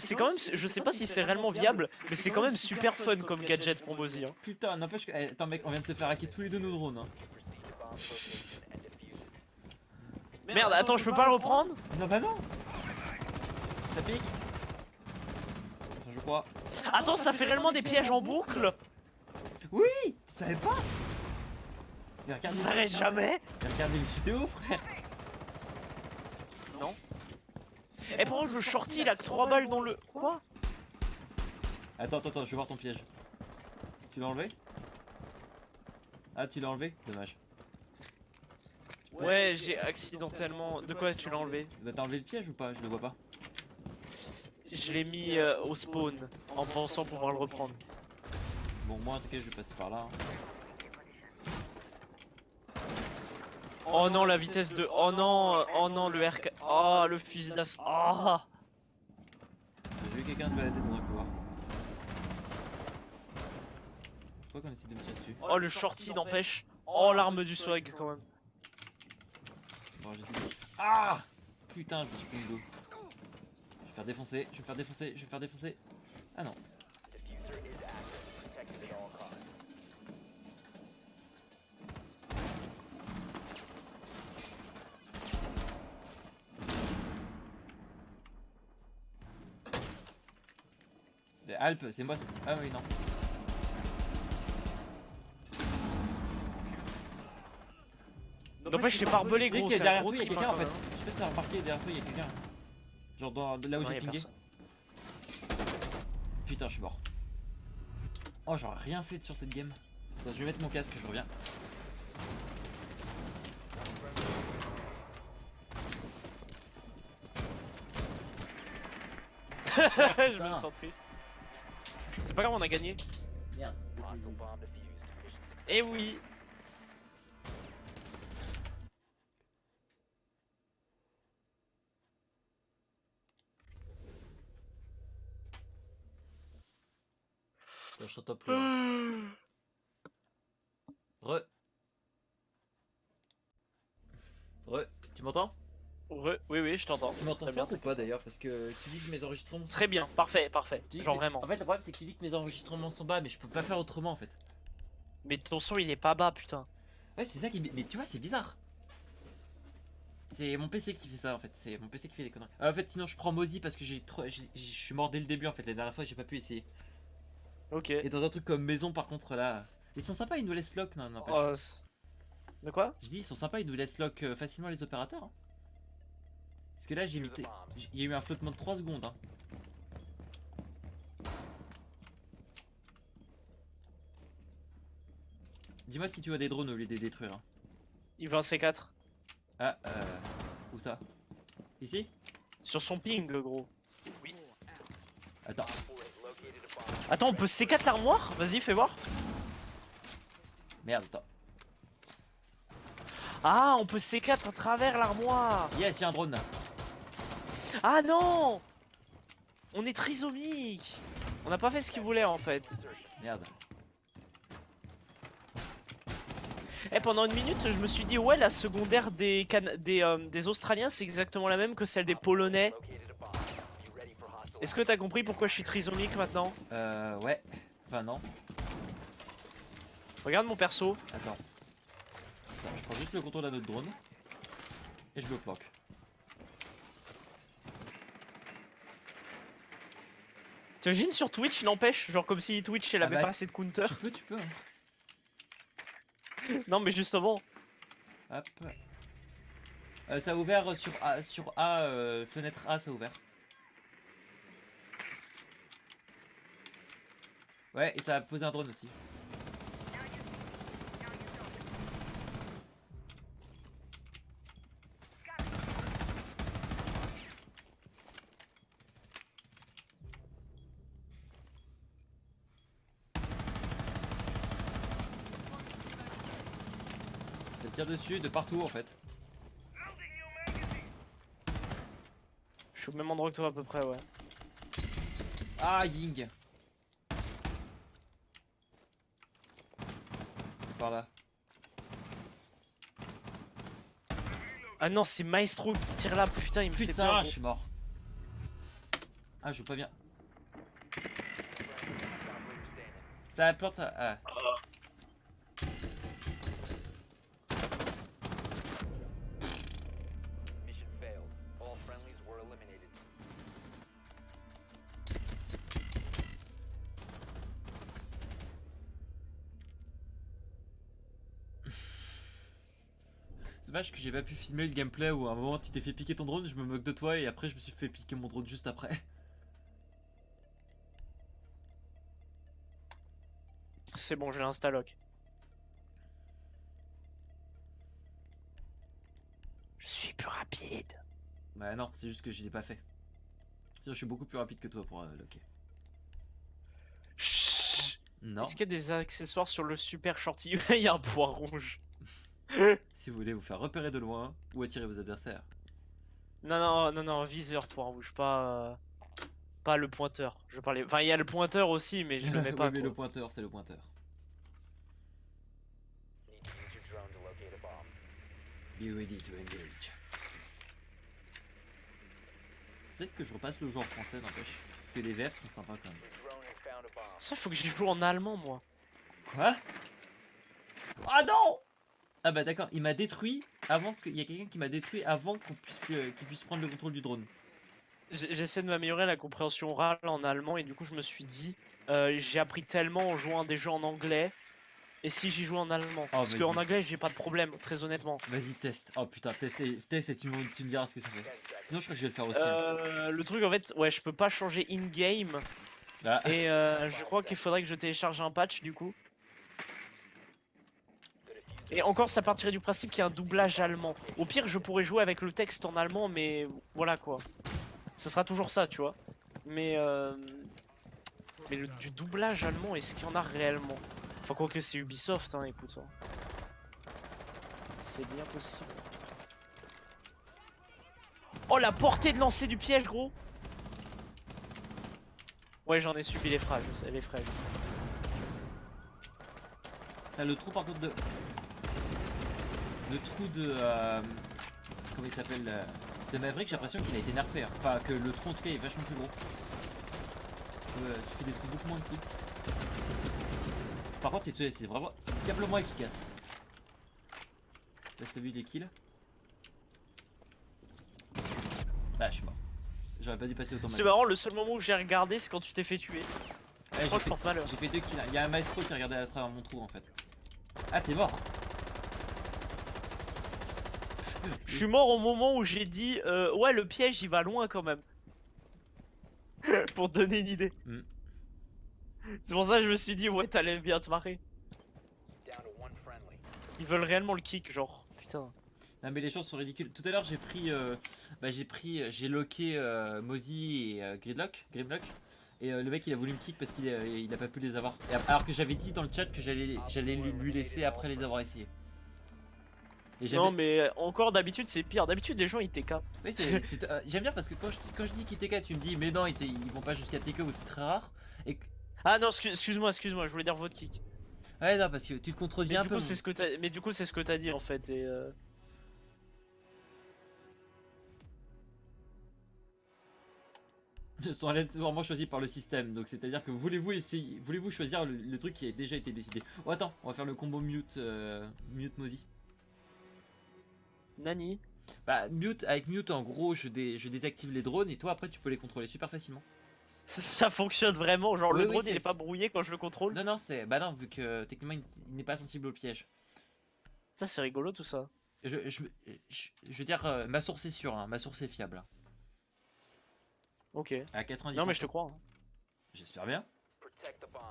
c'est quand même, je sais pas si c'est réellement viable, mais c'est quand même super fun comme gadget pour Mozy. Hein. Putain, n'empêche que. Attends, mec, on vient de se faire hacker tous les deux nos drones. Hein. Merde, attends, je peux pas le reprendre? Non, bah non. Ça pique. Enfin, je crois. Attends, ça fait réellement des pièges en boucle? Oui, tu savais pas? Ça s'arrête jamais? Regardez les vidéos, frère. Non. Et par contre, le shorty il a que 3 balles dans le. Quoi? Attends, je vais voir ton piège. Tu l'as enlevé? Ah, tu l'as enlevé? Dommage. Ouais, j'ai accidentellement. De quoi tu l'as enlevé? Bah, t'as enlevé le piège ou pas? Je le vois pas. Je l'ai mis au spawn en pensant pouvoir le reprendre. Bon, moi en tout cas, je vais passer par là. Hein. Oh non, la vitesse de. Oh non, le RK. Oh, le fusil d'assaut. Oh. J'ai vu quelqu'un se balader dans un couloir. Pourquoi qu'on essaie de me tirer dessus? Oh, le shorty n'empêche. Oh, l'arme du swag quand même. Bon, j'essaie de. Ah! Putain, je me suis pris une go. Je vais faire défoncer, je vais faire défoncer, je vais faire défoncer. Ah non. Les Alpes, c'est moi. Ah oui, non. N'empêche, j'ai barbelé Tu sais gros. qu'il y a C'est derrière un gros toi, il y a trip quelqu'un en hein, fait. quand même. Je sais pas si t'as remarqué, derrière toi, il y a quelqu'un. Genre là où Non, j'ai y a pingé. personne. Putain, je suis mort. Oh, j'aurais rien fait sur cette game. Attends, je vais mettre mon casque, je reviens. Je me sens triste. C'est pas grave, on a gagné. Merde, Eh oui. Attends, je t'entends plus. Hein. Re. Tu m'entends? Oui, je t'entends. Tu m'entends Très fort bien. ou pas d'ailleurs? Parce que tu dis que mes enregistrements sont... Très bien, parfait. Tu dis Genre que- vraiment. En fait, le problème c'est que tu dis que mes enregistrements sont bas, mais je peux pas faire autrement en fait. Mais ton son il est pas bas, putain. Ouais, c'est ça qui. Mais tu vois, c'est bizarre. C'est mon PC qui fait ça en fait. C'est mon PC qui fait des conneries. En fait, sinon je prends Mozy parce que je suis mort dès le début en fait. La dernière fois, j'ai pas pu essayer. Ok. Et dans un truc comme maison, par contre, là. Ils sont sympas, ils nous laissent lock, non, n'empêche. Oh, de quoi? Je dis, ils sont sympas, ils nous laissent lock facilement les opérateurs. Hein. Parce que là, j'ai mis. Il y a eu un flottement de 3 secondes. Hein. Dis-moi si tu vois des drones au lieu de les détruire. Hein. Il veut un C4. Ah, où ça? Ici? Sur son ping, gros. Attends. Attends, on peut C4 l'armoire? Vas-y, fais voir. Merde, attends. Ah, on peut C4 à travers l'armoire. Yes, y'a un drone là. Ah non! On est trisomique. On n'a pas fait ce qu'il voulait en fait. Merde. Eh, pendant une minute, je me suis dit, ouais, la secondaire des Australiens, c'est exactement la même que celle des Polonais. Est-ce que t'as compris pourquoi je suis trisomique maintenant? Ouais. Enfin, non. Regarde mon perso. Attends. Attends, je prends juste le contrôle d'un autre drone. Et je le planque. T'imagines sur Twitch, n'empêche, genre comme si Twitch elle avait bah, pas assez de counter. Tu peux. Hein. Non, mais justement. Hop. Ça a ouvert sur A, fenêtre A, ça a ouvert. Ouais, et ça a posé un drone aussi. Ça tire dessus de partout en fait. Je suis au même endroit que toi à peu près, ouais. Ah, Ying. Par là. Ah non, c'est Maestro qui tire là, putain, il me fait peur. Putain, Gros. je suis mort. Ah, je joue pas bien. Ça apporte. Ah. Mission failed. All friendlies were eliminated. C'est vache que j'ai pas pu filmer le gameplay où à un moment tu t'es fait piquer ton drone, je me moque de toi et après je me suis fait piquer mon drone juste après. C'est bon, j'ai l'instaloc. Je suis plus rapide. Bah non, c'est juste que je l'ai pas fait. Sinon je suis beaucoup plus rapide que toi pour locker. Chut. Non, Est-ce qu'il y a des accessoires sur le super shorty? Il y a un point rouge. si vous voulez vous faire repérer de loin ou attirer vos adversaires. Non, non, non, non, viseur, point rouge, pas le pointeur. Je parlais. Enfin, il y a le pointeur aussi, mais je le mets pas. Oui, mais Quoi. le pointeur, c'est le pointeur. Need to use your drone to locate a bomb. Be ready to engage. Peut-être que je repasse le jeu en français, n'empêche. Parce que les VF sont sympas quand même. Your drone has found a bomb. Ça, il faut que j'y joue en allemand, moi. Quoi? Ah non! Ah bah d'accord, il m'a détruit avant que. Il y a quelqu'un qui m'a détruit avant qu'on puisse qu'il puisse prendre le contrôle du drone. J'essaie de m'améliorer la compréhension orale en allemand et du coup, je me suis dit, j'ai appris tellement en jouant à des jeux en anglais. Et si j'y joue en allemand? Parce vas-y. qu'en anglais, j'ai pas de problème, très honnêtement. Vas-y, teste. Oh putain, teste et tu me diras ce que ça fait. 10 seconds. Sinon, je crois que je vais le faire aussi. Hein. Le truc, en fait, ouais, je peux pas changer in-game. Ah. Et je crois qu'il faudrait que je télécharge un patch du coup. Et encore, ça partirait du principe qu'il y a un doublage allemand. Au pire, je pourrais jouer avec le texte en allemand, mais voilà quoi. Ça sera toujours ça, tu vois. Mais du doublage allemand, est-ce qu'il y en a réellement? Enfin, quoi que c'est Ubisoft, hein, écoute. Hein. C'est bien possible. Oh, la portée de lancer du piège, gros! Ouais, j'en ai subi les frais, je sais, les frais, je sais. Ah, le trou par contre de. Le trou de. Comment il s'appelle de Maverick, j'ai l'impression qu'il a été nerfé. Hein. Enfin, que le trou en tout cas est vachement plus gros. Tu fais des trous beaucoup moins petits. Par contre, c'est vraiment. C'est diablement efficace. Là, t'as vu les kills? Ah, je suis mort. J'aurais pas dû passer autant. C'est marrant, le seul moment où j'ai regardé, c'est quand tu t'es fait tuer. Ouais, Je crois que je porte malheur. j'ai fait 2 kills. Il y a un maestro qui regardait à travers mon trou en fait. Ah, t'es mort. Je suis mort au moment où j'ai dit ouais, le piège il va loin quand même. Pour te donner une idée. Mm. C'est pour ça que je me suis dit ouais, t'allais bien te marrer. Down to one friendly. Ils veulent réellement le kick, genre putain. Non mais les choses sont ridicules. Tout à l'heure j'ai locké Mozy et Grimlock. Et le mec il a voulu me kick parce qu'il a pas pu les avoir. Alors que j'avais dit dans le chat que j'allais lui laisser après les avoir essayés. Et Non mais encore d'habitude c'est pire. D'habitude les gens ils TK. oui, j'aime bien parce que quand je dis qu'ils TK tu me dis mais non ils vont pas jusqu'à TK ou c'est très rare. Et Ah non, excuse-moi, je voulais dire votre kick. ouais non parce que tu te contredis Mais un du peu. coup c'est ce que t'as mais du coup c'est ce que t'as dit en fait et sont aléatoirement choisis par le système. Donc c'est à dire que voulez-vous choisir le truc qui a déjà été décidé. Oh attends, on va faire le combo mute Mozy. Nani. Bah avec mute en gros je désactive les drones et toi après tu peux les contrôler super facilement. Ça fonctionne vraiment, genre Oui, le oui, drone il est pas brouillé quand je le contrôle. Non non c'est bah non vu que techniquement il n'est pas sensible au piège. Ça c'est rigolo tout ça. Je veux dire ma source est sûre, hein, ma source est fiable. Ok. À 90%. Non mais je te crois. Hein. J'espère bien. Protect the bombs.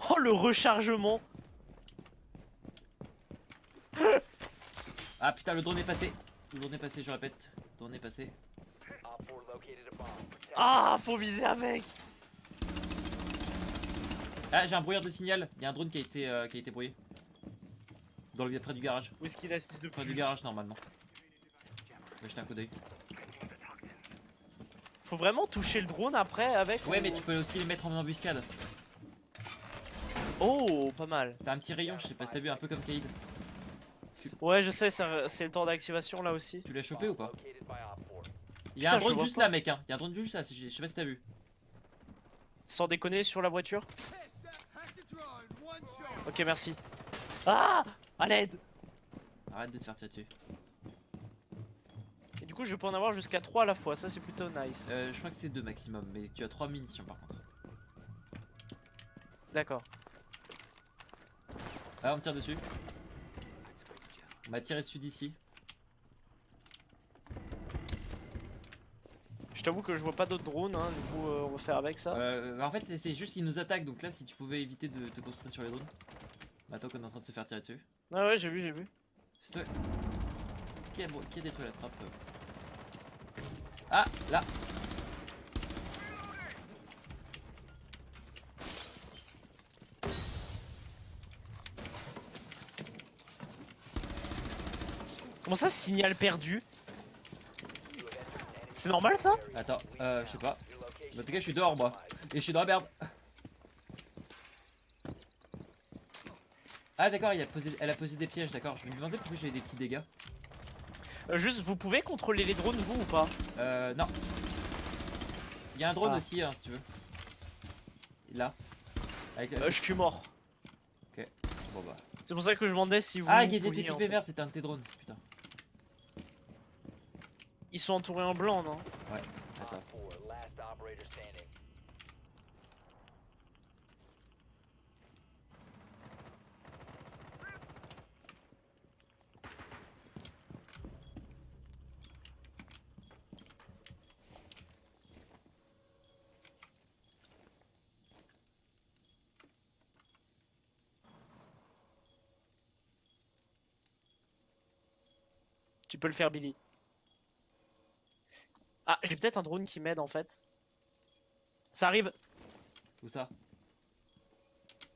Oh le rechargement. Ah putain le drone est passé. Le drone est passé je répète. Le drone est passé. Op 4 located a bomb. Protect Ah faut viser avec. Ah j'ai un brouilleur de signal. Il y a un drone qui a été brouillé. Près du garage. Où est-ce qu'il a espèce de Près du pute. garage normalement. Je vais jeter un coup d'œil. Faut vraiment toucher le drone après avec. Ouais ou- mais tu peux aussi les mettre en embuscade. Oh pas mal. T'as un petit rayon, je sais pas si t'as vu, un peu comme Kaïd. Ouais, je sais, c'est le temps d'activation là aussi. Tu l'as chopé ou pas? Located by Op 4. Il y a Putain, un je drone vois juste pas. là, mec. Hein. Il y a un drone juste là. Je sais pas si t'as vu. Sans déconner sur la voiture. Ok, merci. Ah, à l'aide. Arrête de te faire tirer dessus. Et du coup, je peux en avoir jusqu'à 3 à la fois. Ça, c'est plutôt nice. Je crois que c'est 2 maximum, mais tu as 3 munitions par contre. D'accord. Ah, on me tire dessus. On m'a tiré dessus d'ici. Je t'avoue que je vois pas d'autres drones, hein, du coup on va faire avec ça. En fait, c'est juste qu'ils nous attaquent, donc là, si tu pouvais éviter de te concentrer sur les drones. Maintenant qu'on est en train de se faire tirer dessus. Ah ouais, j'ai vu, j'ai vu. C'est- Qui a détruit la trappe? Ah, là. Comment ça, signal perdu? C'est normal ça? Attends, je sais pas. En tout cas, je suis dehors, moi. Et je suis dans la merde. Ah, d'accord, elle a posé des pièges, d'accord. Je me demandais pourquoi j'avais des petits dégâts. Juste, vous pouvez contrôler les drones, vous ou pas? Non. Il y a un drone Ah. aussi, hein, si tu veux. Là. Avec, Je suis mort. Bon bah. C'est pour ça que je demandais si vous. Ah, qui était pouviez, équipé en fait. vert, c'était un de tes drones. Putain. Ils sont entourés en blanc, non? Ouais. Attends. Op 4, last operator standing. Tu peux le faire, Billy. Ah, j'ai peut-être un drone qui m'aide en fait. Ça arrive Où ça?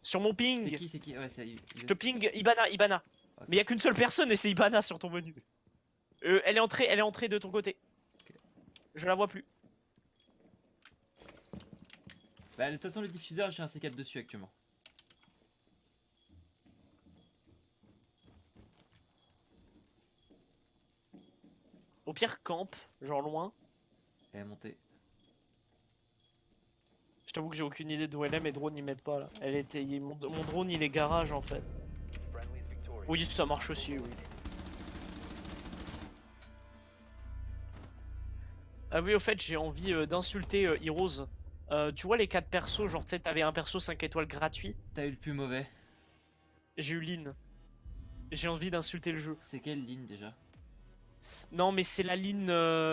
sur mon ping. C'est qui? Ouais, c'est. Je te ping Ibana. Ok. Mais il y a qu'une seule personne et c'est Ibana sur ton menu. Elle est entrée de ton côté. Ok. Je la vois plus. Bah, de toute façon, le diffuseur, j'ai un C4 dessus actuellement. Au pire, camp, genre loin. Elle est montée. Je t'avoue que j'ai aucune idée d'où elle est, mes drones ils m'aident pas là. Mon drone il est garage en fait. Friendly's victorious. Oui, ça marche aussi, oui. Ah oui, au fait, j'ai envie d'insulter Heroes. Tu vois les 4 persos, genre tu sais, t'avais un perso 5 étoiles gratuit. T'as eu le plus mauvais. J'ai eu Lynn. J'ai envie d'insulter le jeu. C'est quelle ligne déjà? Non, mais c'est la ligne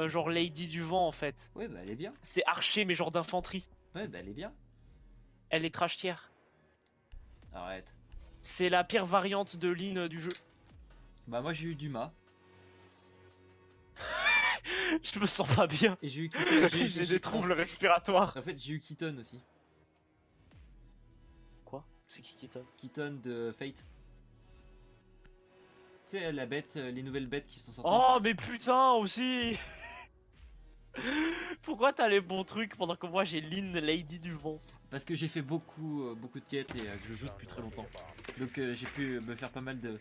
genre Lady du Vent en fait. Ouais, bah elle est bien. C'est archer, mais genre d'infanterie. Ouais, bah elle est bien. Elle est trash tier. Arrête. C'est la pire variante de Lynn du jeu. Bah, moi j'ai eu Dumas. Je me sens pas bien. Et j'ai eu Keaton. J'ai des troubles respiratoires. En fait, j'ai eu Keaton aussi. Quoi? C'est qui t'aime? Keaton de Fate. Tu sais, la bête, les nouvelles bêtes qui sont sorties. Oh, mais putain aussi. Pourquoi t'as les bons trucs pendant que moi j'ai Lynn Lady du Vent? Parce que j'ai fait beaucoup de quêtes et que je joue depuis très longtemps. Donc j'ai pu me faire pas mal de.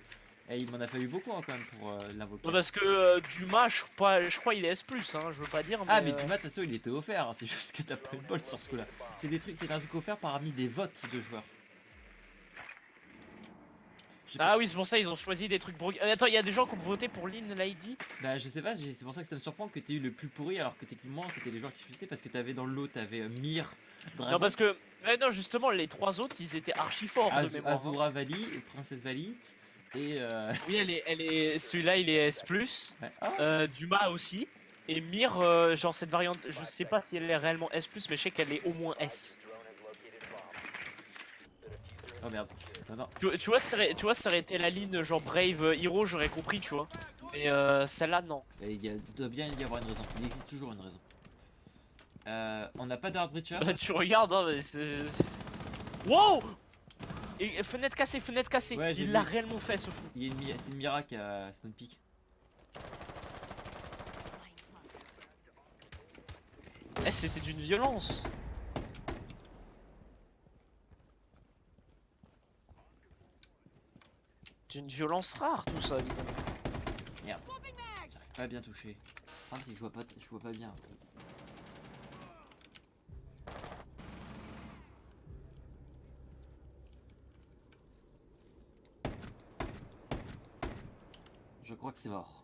Et il m'en a fallu beaucoup hein, quand même pour l'invoquer. Non, parce que Dumas, je crois il est S+, hein, je veux pas dire, mais... Ah mais Dumas de toute façon il était offert, hein, c'est juste que t'as pas eu de bol sur ce coup là. C'est un truc offert parmi des votes de joueurs. Ah oui, c'est pour ça ils ont choisi des trucs broken. Attends, il y a des gens qui ont voté pour Lynn Lady? Bah je sais pas, c'est pour ça que ça me surprend que t'aies eu le plus pourri alors que techniquement c'était les joueurs qui choisissaient parce que t'avais dans le lot, t'avais Myr, Dragon, Non, parce que... non, justement, les 3 autres, ils étaient archi forts de mémoire. hein. Azura Vali, Princesse Valit et Oui, celui-là, il est S+. ouais. Ah, Dumas aussi. Et Myr, genre cette variante, je sais pas si elle est réellement S+, mais je sais qu'elle est au moins S. Drone has located a bomb. The diffuser oh merde. Non. Tu vois, ça aurait été la ligne genre Brave Hero, j'aurais compris, tu vois. Mais celle-là, non. Et il doit bien y avoir une raison, il existe toujours une raison. On n'a pas d'Hard Breacher. Bah, tu regardes, hein, mais c'est... Wow! Et fenêtre cassée, fenêtre cassée. Ouais, j'ai Il l'a vu. réellement fait, ce fou. C'est une Mira qui a spawn peak. Eh, c'était d'une violence. C'est une violence rare tout ça, dis donc. Merde. J'arrive pas à bien toucher. Ah, c'est que je vois pas bien. Je crois que c'est mort.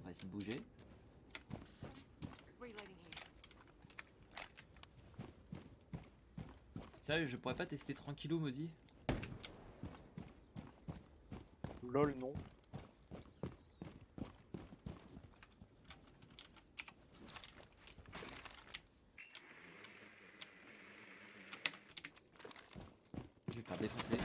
On va essayer de bouger. Sérieux, je pourrais pas tester tranquillou, Mozi? Lol, non. Je vais me faire défoncer.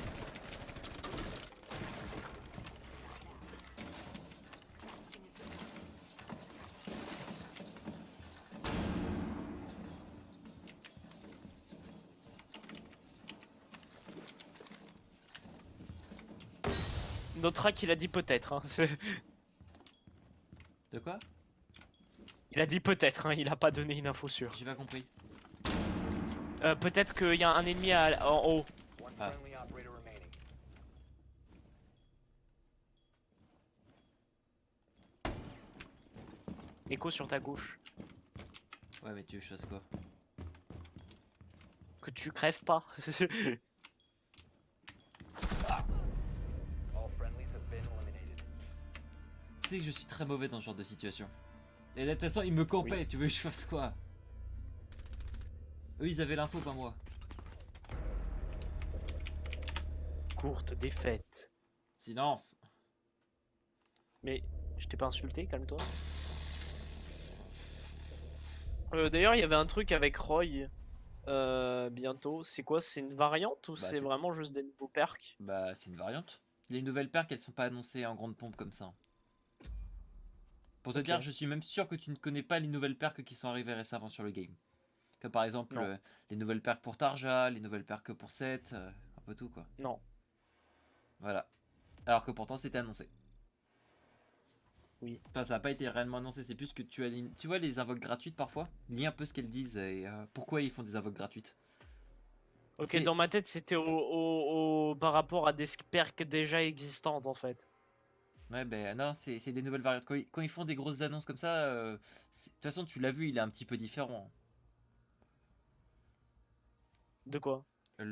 Notrak, il a dit peut-être. Hein. De quoi? Il a dit peut-être, hein. Il a pas donné une info sûre. J'ai pas compris. Peut-être qu'il y a un ennemi en haut. One Ah. friendly operator remaining. Echo sur ta gauche. Ouais, mais tu veux que je fasse quoi? Que tu crèves pas. All friendlies have been eliminated. Tu sais que je suis très mauvais dans ce genre de situation. Et de toute façon, ils me campaient, tu veux que je fasse quoi? Eux, ils avaient l'info, pas moi. Courte défaite. Silence. Mais je t'ai pas insulté, calme-toi. D'ailleurs, il y avait un truc avec Roy bientôt. C'est quoi? C'est une variante ou c'est c'est- vraiment juste des nouveaux perks? Bah, c'est une variante. Les nouvelles perks, elles sont pas annoncées en grande pompe comme ça. Pour te Ok. dire, je suis même sûr que tu ne connais pas les nouvelles perks qui sont arrivées récemment sur le game. Comme par exemple Non. les nouvelles perks pour Tarja, les nouvelles perks pour Seth, un peu tout quoi. Non. Voilà. Alors que pourtant c'était annoncé. Oui. Enfin, ça n'a pas été réellement annoncé, c'est plus que tu as tu vois les invoques gratuites parfois. Lis un peu ce qu'elles disent et pourquoi ils font des invoques gratuites. Ok, C'est- dans ma tête, c'était par rapport à des perks déjà existantes en fait. Ouais, ben non, c'est des nouvelles variantes. Quand ils font des grosses annonces comme ça, de toute façon, tu l'as vu, il est un petit peu différent. De quoi? Ah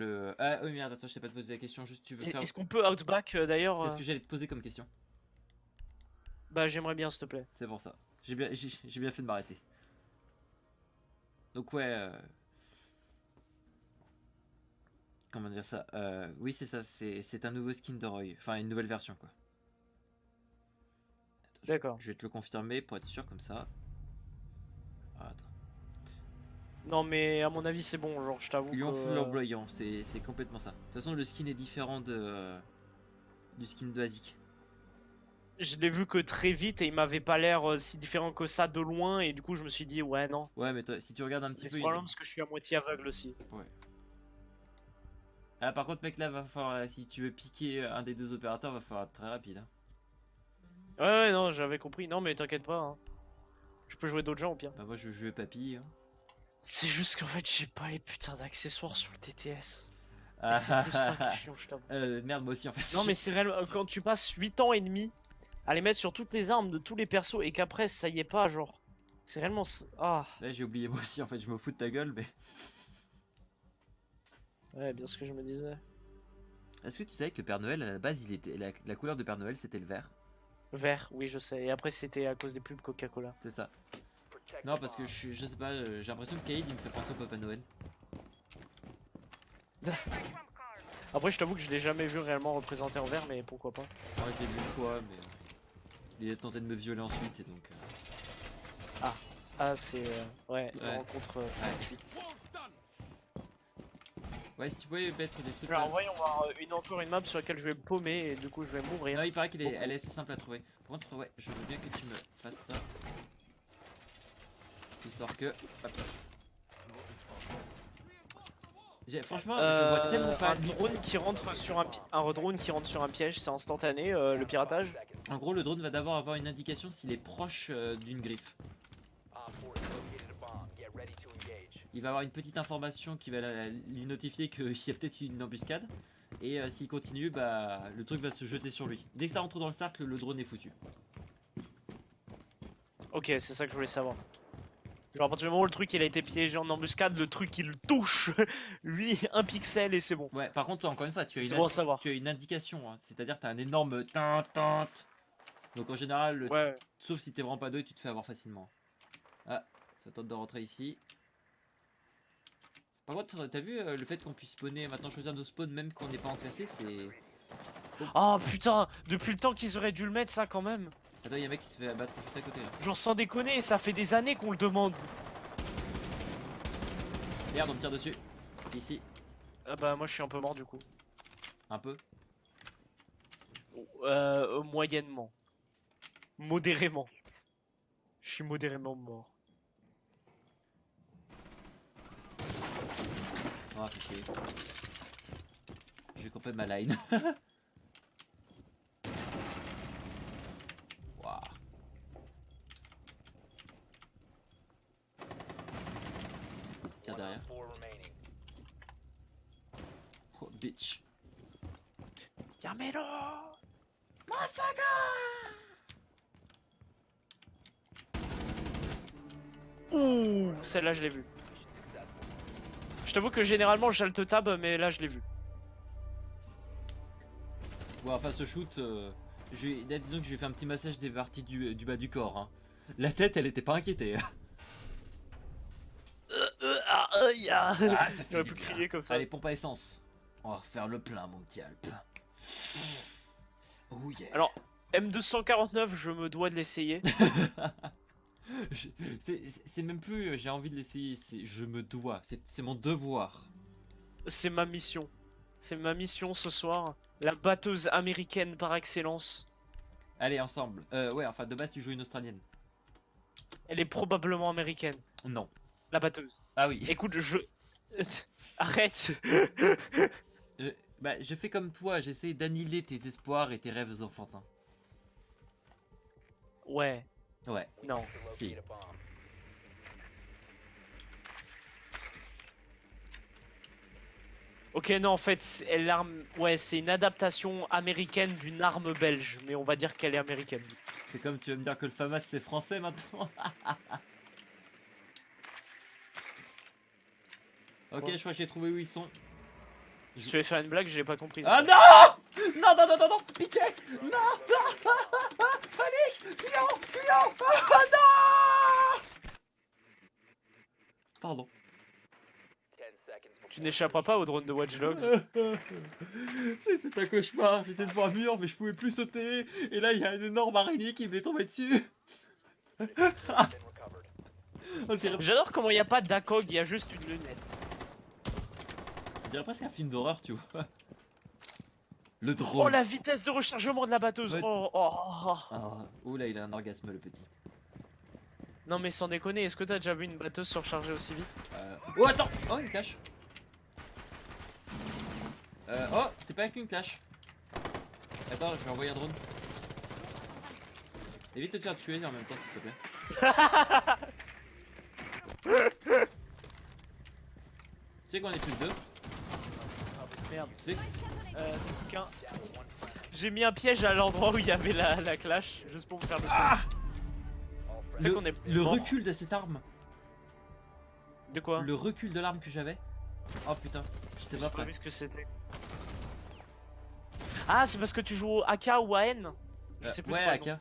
oui, merde, attends, je t'ai pas posé la question, juste tu veux faire. Est-ce qu'on peut outback d'ailleurs C'est ce que j'allais te poser comme question. Bah, j'aimerais bien, s'il te plaît. C'est pour ça. J'ai bien fait de m'arrêter. Donc, ouais. Comment dire ça? Oui, c'est ça, c'est un nouveau skin de Roy. Enfin, une nouvelle version, quoi. D'accord. Je vais te le confirmer pour être sûr, comme ça. Ah, attends. Non, mais à mon avis, c'est bon. Genre, je t'avoue Lion que. flamboyant, c'est complètement ça. De toute façon, le skin est différent du skin de Azik. Je l'ai vu que très vite et il m'avait pas l'air si différent que ça de loin. Et du coup, je me suis dit, ouais, non. Ouais, mais toi, si tu regardes un petit Mais peu. c'est probablement parce que je suis à moitié aveugle aussi. Ouais. Ah, par contre, mec, là, va falloir. Si tu veux piquer un des deux opérateurs, va falloir être très rapide. Hein. Ouais, non, j'avais compris. Non, mais t'inquiète pas. Hein. Je peux jouer d'autres gens au pire. Bah, moi, je jouais papy. Hein. C'est juste qu'en fait, j'ai pas les putains d'accessoires sur le TTS. Et Ah, c'est plus ça qui est chiant, je t'avoue. merde, moi aussi, en fait. Non, mais c'est réellement. Quand tu passes 8 ans et demi à les mettre sur toutes les armes de tous les persos et qu'après, ça y est pas, genre. C'est réellement. Ah. Là, j'ai oublié moi aussi, en fait, je me fous de ta gueule, mais. Ouais, bien ce que je me disais. Est-ce que tu savais que le Père Noël, à la base, il était la couleur de Père Noël, c'était le vert? Vert, oui, je sais. Et après, c'était à cause des pubs Coca-Cola. C'est ça. Protect Non, the parce que bomb. je sais pas, j'ai l'impression que Kaïd, il me fait penser au Papa Noël. Après, je t'avoue que je l'ai jamais vu réellement représenté en vert, mais pourquoi pas. Moi, je l'ai vu une fois, mais. Il a tenté de me violer ensuite, et donc. Ah, c'est. Ouais, une Ouais. rencontre gratuite. Ouais, si tu pouvais mettre des trucs. Alors, là. voyons voir encore une map sur laquelle je vais me paumer et du coup, je vais mourir. Non, il paraît qu'elle est, Beaucoup. elle est assez simple à trouver. Par contre, ouais, je veux bien que tu me fasses ça. Histoire que. Hop. Franchement, je vois tellement pas. Un drone qui rentre sur un drone qui rentre sur un piège, c'est instantané, le piratage. En gros, le drone va d'abord avoir une indication s'il est proche d'une griffe. Op 4 has located a bomb. Get ready to engage. Il va avoir une petite information qui va lui notifier qu'il y a peut-être une embuscade. Et s'il continue, bah le truc va se jeter sur lui. Dès que ça rentre dans le cercle, le drone est foutu. Ok, c'est ça que je voulais savoir. Genre à partir du moment où le truc il a été piégé en embuscade, le truc il touche lui un pixel et c'est bon. Ouais, par contre, toi, encore une fois, C'est bon à savoir. tu as une indication. Hein. C'est-à-dire que tu as un énorme tinte. Donc en général, Ouais. sauf si t'es vraiment pas doué, tu te fais avoir facilement. Ah, ça tente de rentrer ici. Par contre, t'as vu le fait qu'on puisse spawner, maintenant choisir nos spawns même quand on n'est pas enclassé, c'est... Oh putain, depuis le temps qu'ils auraient dû le mettre ça quand même. Attends, y'a un mec qui se fait abattre juste à côté là. Genre sans déconner, ça fait des années qu'on le demande. Merde, on me tire dessus. Ici, Ah bah moi je suis un peu mort du coup. un peu. Moyennement. Modérément. Je suis modérément mort. Ah, fait chier. J'ai compris ma line. Waouh. Il se tire derrière. 4 remaining. Oh, bitch. Yamelo. Ouh, celle-là je l'ai vue. Je t'avoue que généralement j'alte tab, mais là je l'ai vu. Bon, enfin, ce shoot, là, disons que je lui ai fait un petit massage des parties du bas du corps. Hein. La tête, elle était pas inquiétée. Ça Ah, ça fait J'aurais du pu bien. crier comme ça. Allez, pompe à essence. On va refaire le plein, mon petit Alp. Oh yeah. Alors, M249, je me dois de l'essayer. C'est même plus j'ai envie de l'essayer, c'est je me dois, c'est mon devoir. C'est ma mission. C'est ma mission ce soir. La batteuse américaine par excellence. Allez, ensemble. Ouais, enfin, de base, tu joues une Australienne. Elle est probablement américaine. Non. La batteuse. Ah oui. Écoute, je... Arrête. Bah, je fais comme toi, j'essaie d'annihiler tes espoirs et tes rêves enfantins. Ouais. Ouais. Non. To Si. locate a bomb. Ok, non, en fait, l'arme... Ouais, c'est une adaptation américaine d'une arme belge. Mais on va dire qu'elle est américaine. C'est comme tu vas me dire que le FAMAS c'est français maintenant. Ok, Quoi je crois que j'ai trouvé où ils sont. Si tu veux faire une blague, j'ai pas compris. Ah non! Non, non, non, non, non! Pitié! Non! Non! Panique! Fuyons! Fuyons! Oh non! Pardon. 10 seconds before Tu n'échapperas pas au drone de Watch Dogs. C'était un cauchemar, j'étais devant un mur mais je pouvais plus sauter. Et là il y a une énorme araignée qui m'est tombée dessus. it's been recovered. On dirait, J'adore comment il n'y a pas d'ACOG, il y a juste une lunette. on dirait presque un film d'horreur, tu vois. Le Oh, drone. la vitesse de rechargement de la batteuse. Ouais. Oh, oh, oh. Ah, oh là, il a un orgasme, le petit. Non mais sans déconner, est-ce que t'as déjà vu une batteuse surcharger aussi vite? Oh, attends! Oh, une clash. Oh, c'est pas qu'une clash. Attends, je vais envoyer un drone. Évite de te faire tuer en même temps, s'il te plaît. Tu sais qu'on est plus de deux? Merde. Tu sais Qu'un- J'ai mis un piège à l'endroit où il y avait la clash, juste pour me faire le Ah! Tu sais qu'on est Le mort. recul de cette arme. De quoi? Le recul de l'arme que j'avais. Oh putain, j'étais J'ai pas pas prêt. vu ce que c'était. Ah, c'est parce que tu joues au AK ou à N? Je sais plus Ouais, c'est quoi le nom. AK.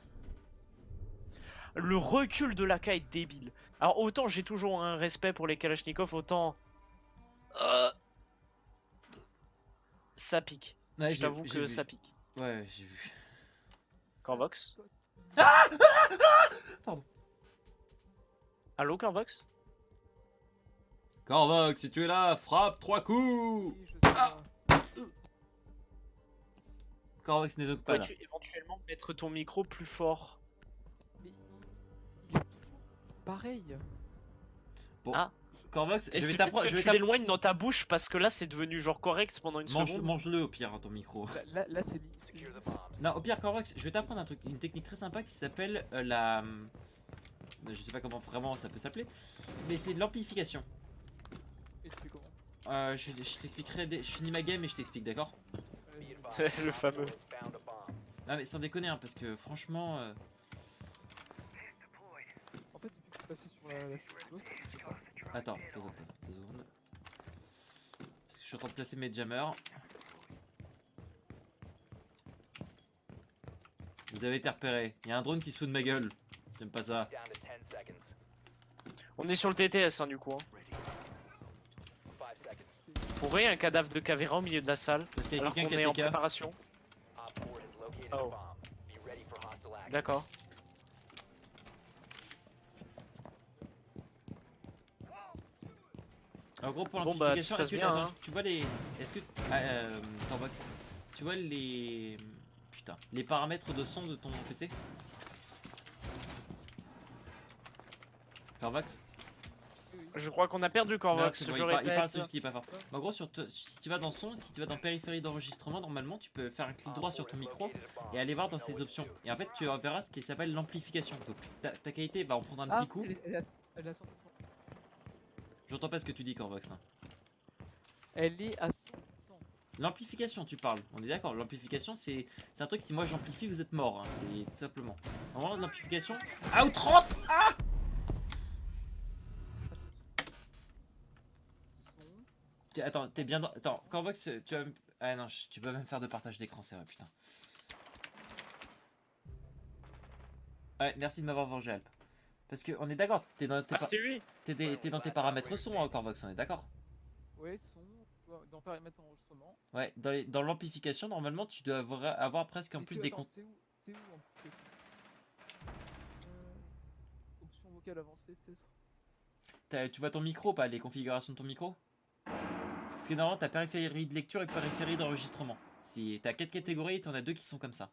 Le recul de l'AK est débile. Alors autant j'ai toujours un respect pour les Kalachnikov, autant... Ça pique. Ouais, Je t'avoue j'ai que vu. ça pique. Ouais, j'ai vu. Corvox? Pardon. Allô Corvox? Corvox, si tu es là, frappe 3 coups. Corvox n'est donc pas là. Pourrais-tu éventuellement mettre ton micro plus fort? Mais il est toujours pareil. Bon, Ah. Corvox, Et je vais c'est t'apprendre. peut-être que tu l'éloignes dans ta bouche parce que là c'est devenu genre correct pendant une seconde. Mange-le au pire, hein, ton micro. Là c'est Secure the bomb. Non, au pire, Corvox, je vais t'apprendre un truc, une technique très sympa qui s'appelle la. Je sais pas comment vraiment ça peut s'appeler, mais c'est de l'amplification. Et tu fais comment? Je t'expliquerai, je finis ma game et je t'explique, d'accord? C'est le fameux. Found a bomb. Ah mais sans déconner hein, parce que franchement En fait, depuis que je suis passé sur la box, c'est ça. attends, 2 secondes. Parce que je suis en train de placer mes jammers. Vous avez été repéré. Il y a un drone qui se fout de ma gueule. J'aime pas ça. Down to 10 seconds. On est sur le TTS hein, du coup. Hein. 5 seconds. Pour rien, un cadavre de Caveira au milieu de la salle. Parce qu'il y a Alors quelqu'un qu'on qui est a en TK. préparation. Op 4 has located Oh. a bomb. Be ready for hostile action. D'accord. En gros pour Bon, bah, l'amplification, tout se est-ce que passe bien, attends, hein. tu vois les. Est-ce que. Starbox. Tu vois les. Putain. Les paramètres de son de ton PC Starbox. Oui, oui. Je crois qu'on a perdu Non, Corvox, c'est bon, je il parle répète. c'est juste qu'il est pas fort. En gros, si tu vas dans son, si tu vas dans périphérie d'enregistrement, normalement tu peux faire un clic droit sur ton micro et aller voir dans ses options. Et en fait, tu verras ce qui s'appelle l'amplification. Donc ta qualité va en prendre un Ah, petit coup. elle est à 100%. J'entends pas ce que tu dis, Corvox. Hein. Elle est à 100%. L'amplification, tu parles. On est d'accord. L'amplification, c'est un truc. Si moi j'amplifie, vous êtes mort. Hein. C'est tout simplement. Normalement, l'amplification. Outrance. Ah Son. Attends, t'es bien dans. Attends, Corvox, tu vas. Ah non, tu peux même faire de partage d'écran, c'est vrai, putain. Ouais, merci de m'avoir vengé, Alp. Parce que on est d'accord, t'es dans tes, Ah, c'était lui. t'es dans tes paramètres son, hein, Corvox, on est d'accord. Ouais, son. Tu vois, dans paramètres d'enregistrement. Ouais, dans l'amplification, normalement, tu dois avoir presque en Et plus que, des attends, comptes. C'est où amplification Option vocale avancée, peut-être. Tu vois ton micro, pas les configurations de ton micro. Parce que normalement, t'as périphérie de lecture et périphérie d'enregistrement. Si t'as 4 catégories et t'en as 2 qui sont comme ça.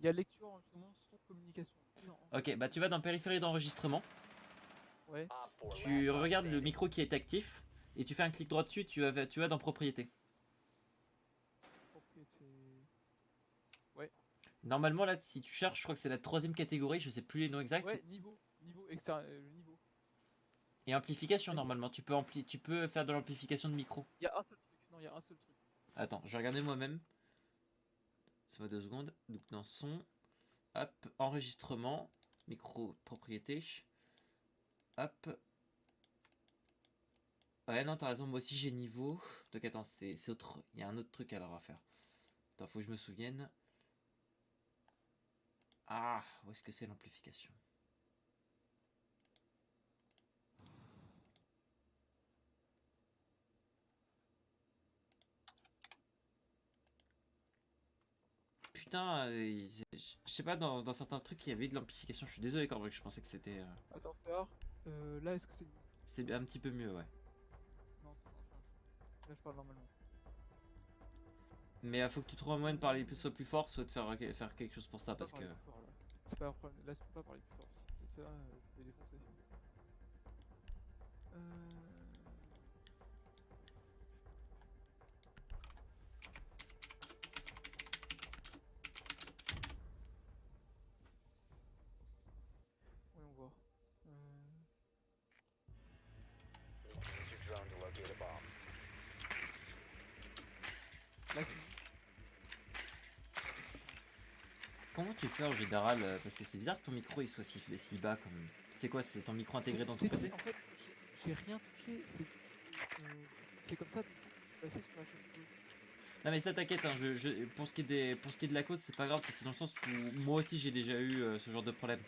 Il y a lecture, enregistrement, son, communication. Non. Ok, bah tu vas dans périphérie d'enregistrement. Ouais. Op 4 Tu last regardes le standing. micro qui est actif et tu fais un clic droit dessus, tu vas dans propriété. Propriété. Normalement là si tu cherches, je crois que c'est la 3ème catégorie, je sais plus les noms exacts. Ouais, niveau. Niveau extérieur. Le niveau. Et amplification normalement, tu peux faire de l'amplification de micro. Il y a un seul truc. Non, il y a un seul truc. Attends, je vais regarder moi-même. Ça va 2 secondes. Donc dans son, hop, enregistrement, micro propriété. Hop. Ouais non t'as raison, moi aussi j'ai niveau. Donc attends, c'est autre. Il y a un autre truc alors à faire. Attends, faut que je me souvienne. Ah, où est-ce que c'est l'amplification? Putain, je sais pas, dans certains trucs il y avait de l'amplification. Je suis désolé quand je pensais que c'était. Attends, faire. Là, est-ce que c'est. C'est un petit peu mieux, ouais. Non, c'est ça. Là, je parle normalement. Mais il faut que tu trouves un moyen de parler soit plus fort, soit de faire quelque chose pour ça parce que. C'est pas un problème. Là, je peux pas parler plus fort. C'est ça, je vais défoncer. Voyons voir. Need to use your drone to locate a bomb. Là, c'est. Comment tu fais en général parce que c'est bizarre que ton micro il soit si bas comme. C'est quoi, c'est ton micro intégré dans ton PC? En fait, j'ai rien touché. C'est juste. C'est comme ça. Du coup, je suis passé sur la chaîne close. Non mais ça t'inquiète, hein, pour ce qui est de la cause, c'est pas grave, parce que c'est dans le sens où moi aussi j'ai déjà eu ce genre de problème.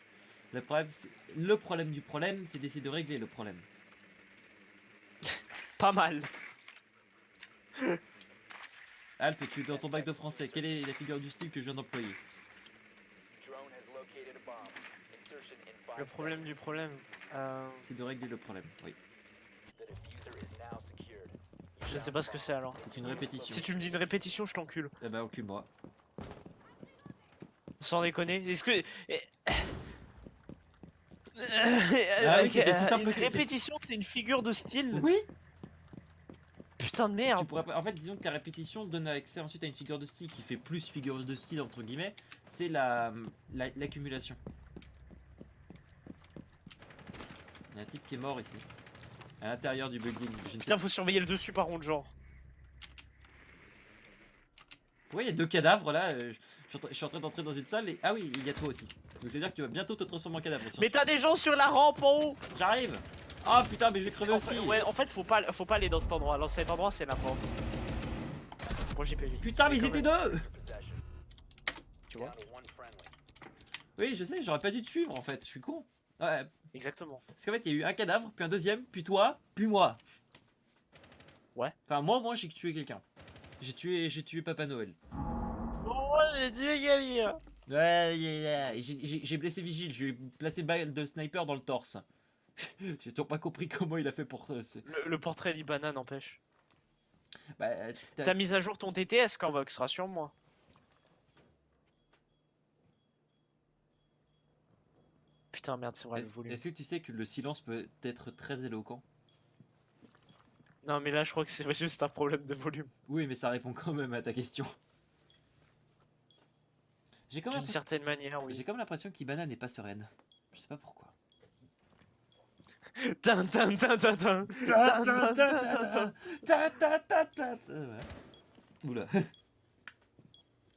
Le problème du problème, c'est d'essayer de régler le problème. Pas mal. Alp, tu es dans ton bac de français, quelle est la figure du style que je viens d'employer? Drone has located a bomb. Insertion in 5 Le problème du problème. C'est de régler le problème, oui. The diffuser is now secured. Je ne sais pas ce que c'est alors. C'est une répétition. Si tu me dis une répétition, je t'encule. Eh bah encule-moi. Sans déconner. Est-ce que. Ah oui, c'était si simple Une que- répétition, c'est une figure de style. Oui. Putain de Tu merde. pourrais pas... En fait, disons que ta répétition donne accès ensuite à une figure de style qui fait plus figure de style entre guillemets. C'est l'accumulation. Il y a un type qui est mort ici. À l'intérieur du building. Je ne sais Putain, faut surveiller le dessus par contre, genre. Pourquoi il y a 2 cadavres là je suis en train d'entrer dans une salle et... Ah oui, il y a toi aussi. Donc c'est à dire que tu vas bientôt te transformer en cadavre aussi. Mais t'as des gens sur la rampe en haut. J'arrive. Oh putain, mais je vais crever En fait, aussi. ouais, en fait, faut pas aller dans cet endroit. Dans cet endroit, c'est n'importe. Pour JPG. Putain, mais ils quand étaient même, 2. tu vois. Down to one friendly. Oui, je sais, j'aurais pas dû te suivre en fait, je suis con. Ouais, Exactement. parce qu'en fait, il y a eu un cadavre, puis un deuxième, puis toi, puis moi. Ouais. Enfin, moi, j'ai tué quelqu'un. J'ai tué Papa Noël. Oh, j'ai tué quelqu'un. Ouais, et j'ai blessé Vigile, je lui ai placé une balle de sniper dans le torse. J'ai toujours pas compris comment il a fait pour... Le portrait d'Ibana n'empêche. Bah, T'as mis à jour ton TTS, Corvox, rassure-moi. Putain, merde, c'est vrai, le volume. Est-ce que tu sais que le silence peut être très éloquent? Non, mais là, je crois que c'est juste un problème de volume. Oui, mais ça répond quand même à ta question. J'ai quand même D'une certaine manière, oui. J'ai comme l'impression qu'Ibana n'est pas sereine. Je sais pas pourquoi. Tin, tin, tin, tin, tin. Tin, tin, tin, tin, tin. Oula.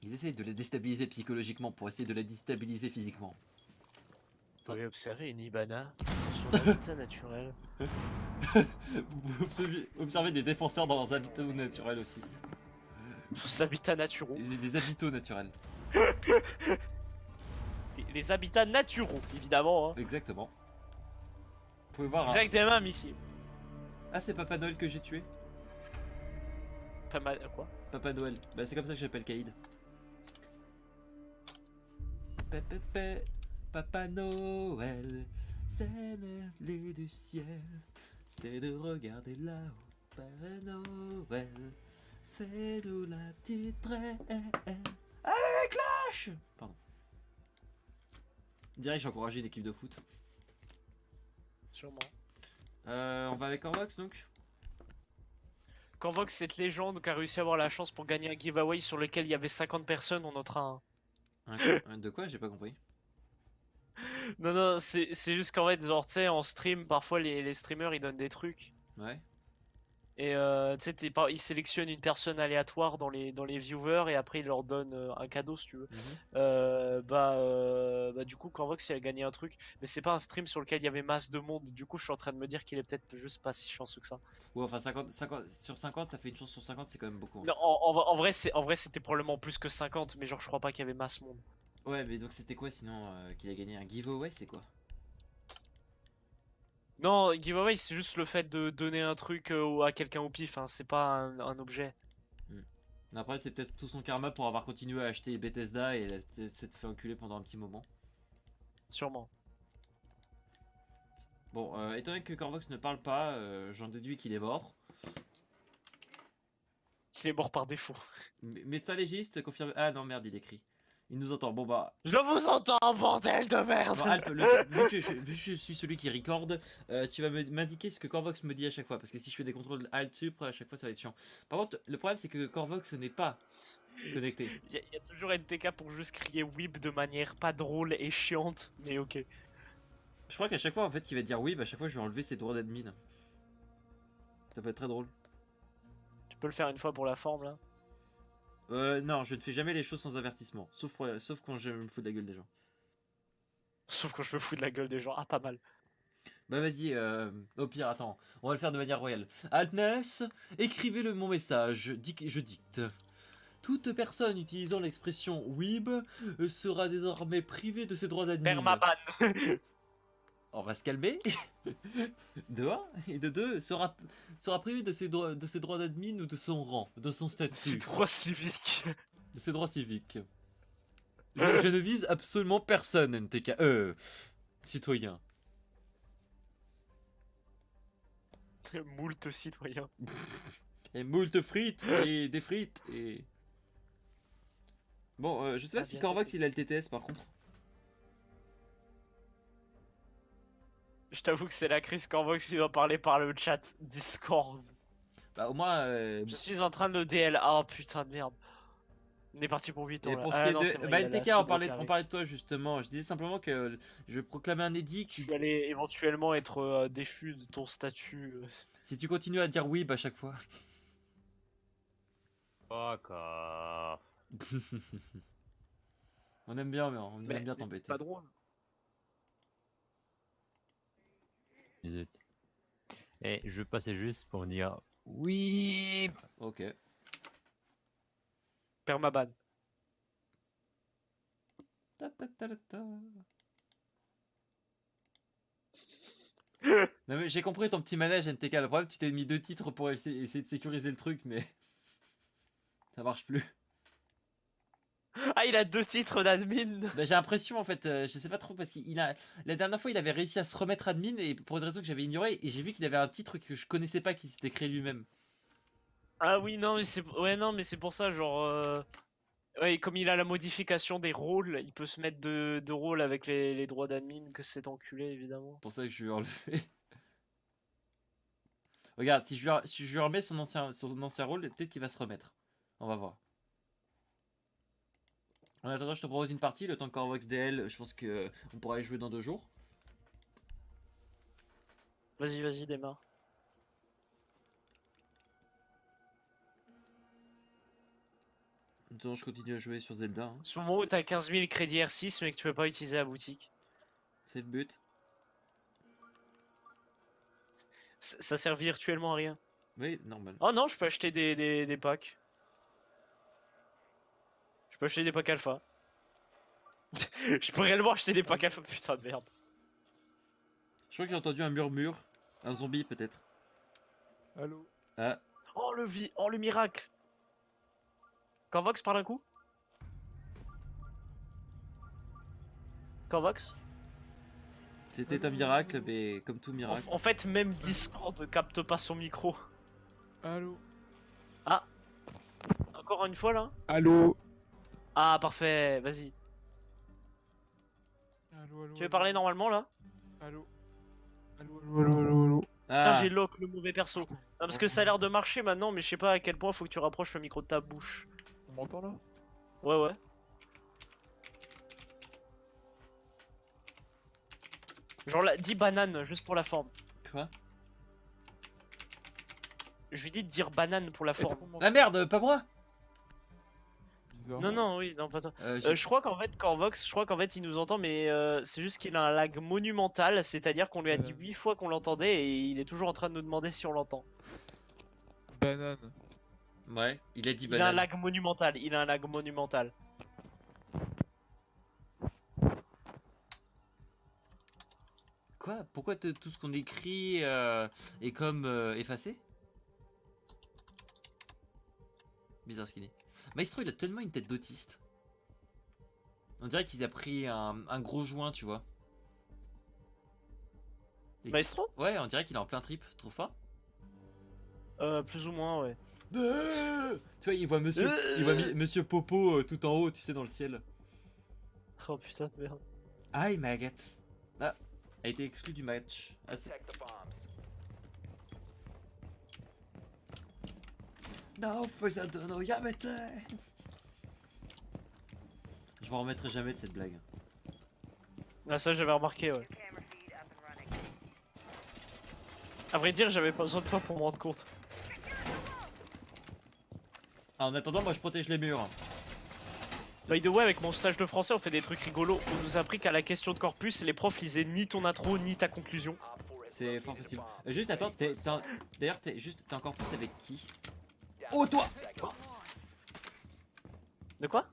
Ils essayent de la déstabiliser psychologiquement pour essayer de la déstabiliser physiquement. Vous avez observé une Ibana dans son habitat naturel. Observez des défenseurs dans leurs habitats naturels aussi. Ses habitats naturaux. Des habitaux naturels. Les habitats naturaux, évidemment. Hein. Exactement. Vous pouvez voir. Exactement, ici. Ah, c'est Papa Noël que j'ai tué. Pas mal, quoi? Papa Noël. Bah, c'est comme ça que j'appelle Kaïd. Papa Noël, c'est merveilleux du ciel. C'est de regarder là-haut. Papa Noël, fais-nous la petite reine. Avec Clash. Pardon. Direct, j'ai encouragé une équipe de foot. Sûrement. On va avec Corvox donc. Convoque cette légende qui a réussi à avoir la chance pour gagner un giveaway sur lequel il y avait 50 personnes, on notera un. De quoi? J'ai pas compris. Non, non, c'est juste qu'en fait, genre, tu sais, en stream, parfois les streamers ils donnent des trucs. Ouais. Et tu sais, ils sélectionnent une personne aléatoire dans les viewers et après ils leur donnent un cadeau si tu veux. Bah, du coup, Convox il a gagné un truc, mais c'est pas un stream sur lequel il y avait masse de monde. Du coup, je suis en train de me dire qu'il est peut-être juste pas si chanceux que ça. Ouais, enfin 50 sur 50, ça fait une chance sur 50, c'est quand même beaucoup. Hein. Non, en vrai, c'était probablement plus que 50, mais genre, je crois pas qu'il y avait masse monde. Ouais, mais donc c'était quoi sinon qu'il a gagné un giveaway, c'est quoi? Non, giveaway, c'est juste le fait de donner un truc à quelqu'un au pif, hein, c'est pas un objet. Après, c'est peut-être tout son karma pour avoir continué à acheter Bethesda et s'être fait enculer pendant un petit moment. Sûrement. Bon, étant donné que Corvox ne parle pas, j'en déduis qu'il est mort. Il est mort par défaut. Médecin légiste, confirme. Ah non, merde, il écrit. Il nous entend. Bon bah. Je vous entends, bordel de merde! Bon, Alp, vu que je suis celui qui recorde, tu vas m'indiquer ce que Corvox me dit à chaque fois. Parce que si je fais des contrôles Alt Sup, à chaque fois ça va être chiant. Par contre, le problème c'est que Corvox n'est pas connecté. Il y a toujours NTK pour juste crier whip de manière pas drôle et chiante, mais ok. Je crois qu'à chaque fois en fait qu'il va dire oui, bah à chaque fois je vais enlever ses droits d'admin. Ça peut être très drôle. Tu peux le faire une fois pour la forme là? Non, je ne fais jamais les choses sans avertissement. Sauf quand je me fous de la gueule des gens. Sauf quand je me fous de la gueule des gens. Ah, pas mal. Bah vas-y, au pire, attends, on va le faire de manière royale. Altness, écrivez-le mon message, je dicte. Toute personne utilisant l'expression weeb sera désormais privée de ses droits d'admin. Permaban. On va se calmer. De 1 et de 2 sera privé de ses droits d'admin ou de son rang, de son statut. C'est droit civique. De ses droits civiques. Je ne vise absolument personne, NTK. Citoyen. Moult citoyen. Et moult frites et des frites et... Bon, je sais pas si bien Corvox il a le TTS par contre. Je t'avoue que c'est la crise Corvox qui doit parler par le chat Discord. Bah au moins... Je suis en train de le DL. Ah putain de merde. On est parti pour 8 ans. Et Là. pour ce Ah, qui est non, de... c'est vrai, Bah il y a la NTK, on fibre parlait de toi justement. Je disais simplement que je vais proclamer un édit Je qui... vais aller éventuellement être déchu de ton statut. Si tu continues à dire oui à chaque fois. Fuck off. On aime bien, mais on Mais aime bien c'est t'embêter. pas drôle. Zut. Et je passais juste pour dire oui. Ok. Permaban. Ta, ta, ta, ta, ta. Non mais j'ai compris ton petit manège NTK. Le problème, tu t'es mis 2 titres pour essayer de sécuriser le truc, mais ça marche plus. Ah, il a 2 titres d'admin. Bah, j'ai l'impression en fait, je sais pas trop parce qu'il a la dernière fois il avait réussi à se remettre admin et pour une raison que j'avais ignorée et j'ai vu qu'il avait un titre que je connaissais pas qui s'était créé lui-même. Ah oui, non, mais c'est ouais, non, mais c'est pour ça, genre. Ouais, comme il a la modification des rôles, il peut se mettre de rôle avec les droits d'admin que cet enculé, évidemment. C'est pour ça que je lui ai enlevé. Regarde, si je lui remets son ancien rôle, peut-être qu'il va se remettre. On va voir. En attendant, je te propose une partie, le temps que Corvox DL, je pense que on pourra y jouer dans 2 jours. Vas-y, vas-y, démarre. Maintenant, je continue à jouer sur Zelda, hein. Ce moment où t'as 15 000 crédits R6 mais que tu peux pas utiliser la boutique. C'est le but. Ça sert virtuellement à rien. Oui, normal. Oh non, je peux acheter des packs. Je peux acheter des packs alpha. Je peux réellement acheter des packs alpha, putain de merde. Je crois que j'ai entendu un murmure. Un zombie peut-être. Allô? Ah, Oh le miracle. Corvox parle un coup. Corvox. c'était un miracle, mais comme tout miracle. En fait, même Discord capte pas son micro. Allô? Encore une fois là. Allô? Ah parfait, vas-y. Allô, allô, Tu veux allô, parler normalement là? allô? Allô, allô, allô, allô, allô? Putain, Ah, j'ai lock le mauvais perso. Non, parce que ça a l'air de marcher maintenant, mais je sais pas à quel point faut que tu rapproches le micro de ta bouche. On m'entend là? Ouais, ouais. Genre là, dis banane juste pour la forme. quoi? Je lui dis de dire banane pour la Est-ce forme. qu'on m'entend? Ah merde, pas moi! Bizarre. Non, non, oui, non, pas toi. J'ai- Je crois qu'en fait, Corvox, je crois qu'en fait, il nous entend, mais c'est juste qu'il a un lag monumental, c'est-à-dire qu'on lui a dit 8 fois qu'on l'entendait et il est toujours en train de nous demander si on l'entend. Banane. Ouais, il a dit Il a un banane. lag monumental, il a un lag monumental. Quoi? Pourquoi tout ce qu'on écrit est comme effacé? Bizarre ce qu'il dit. Maestro, il a tellement une tête d'autiste. On dirait qu'il a pris un gros joint, tu vois. Et- Maestro? Ouais, on dirait qu'il est en plein trip, tu trouves pas? Plus ou moins, ouais. Tu vois, il voit Monsieur Popo tout en haut, tu sais, dans le ciel. Oh putain de merde. Aïe, maggots. Ah, a été exclu du match. Ah, c'est... Protect the bombs. Non, Fusadono Yamete. Je m'en remettrai jamais de cette blague. Ah, ça, j'avais remarqué, ouais. À vrai dire, j'avais pas besoin de toi pour me rendre compte. Ah, en attendant, moi je protège les murs. By the way, avec mon stage de français, on fait des trucs rigolos. On nous a appris qu'à la question de corpus, les profs lisaient ni ton intro ni ta conclusion. Op 4 has C'est fort located a possible. bomb. Juste attends, d'ailleurs t'es encore plus avec qui? Oh toi! De quoi?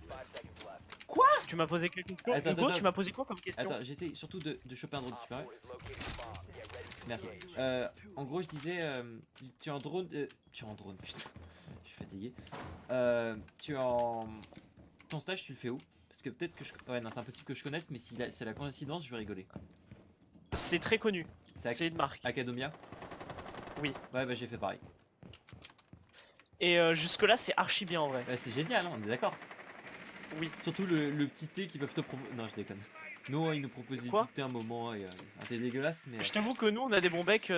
5 seconds left. Tu m'as posé quelle question? Attends, Hugo, attends. tu m'as posé quoi comme question? Attends, j'essaie surtout de choper un drone, tu Op parais? 4 has located a bomb. Get ready to Merci. engage. En gros, je disais, tu es en drone, tu es en drone, putain, je suis fatigué. Tu es en... Ton stage, tu le fais où? Parce que peut-être que je... Ouais, non, c'est impossible que je connaisse, mais si c'est la coïncidence, je vais rigoler. C'est très connu. C'est C'est une marque. Academia? Oui. Ouais, bah j'ai fait pareil. Et jusque-là, c'est archi bien en vrai. Bah, c'est génial, hein, on est d'accord. Oui. Surtout le petit thé qu'ils peuvent te proposer. Non, je déconne. Nous, ils nous proposent du Quoi thé un moment et un thé dégueulasse, mais. Je t'avoue que nous, on a des bons becs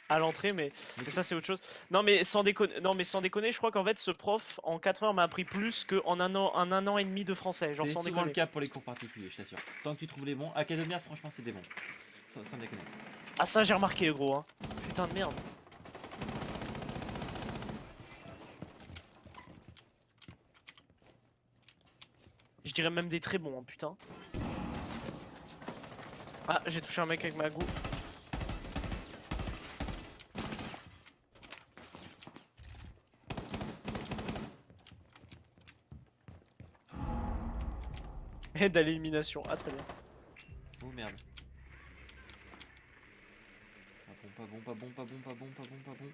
à l'entrée, mais ça, c'est autre chose. Non, mais sans déconner, je crois qu'en fait, ce prof, en 4 heures, m'a appris plus qu'en un an et demi de français. Genre, C'est sans souvent déconner. le cas pour les cours particuliers, je t'assure. Tant que tu trouves les bons. Academia, franchement, c'est des bons. Sans déconner. Ah, ça, j'ai remarqué, gros. Hein. Putain de merde. Je dirais même des très bons, hein, putain. Ah, j'ai touché un mec avec ma go. Aide à l'élimination. Ah, très bien. Oh merde. Pas bon, pas bon, pas bon, pas bon, pas bon, pas bon, pas bon.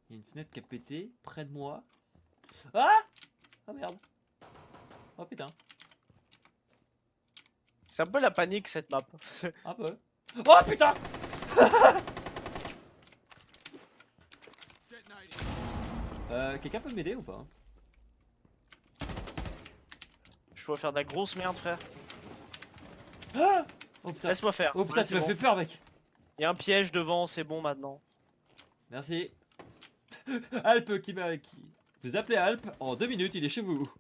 Il y a une fenêtre qui a pété près de moi. Ah! Ah merde. Oh putain. C'est un peu la panique cette map. Un peu. Oh putain! Quelqu'un peut m'aider ou pas? Je dois faire de la grosse merde, frère. Ah! Oh putain. Laisse-moi faire. Oh putain, Ouais, tu c'est m'as bon. fait peur, mec. Il y a un piège devant, c'est bon maintenant. Merci. Alp qui. Vous appelez Alp, en 2 minutes, il est chez vous.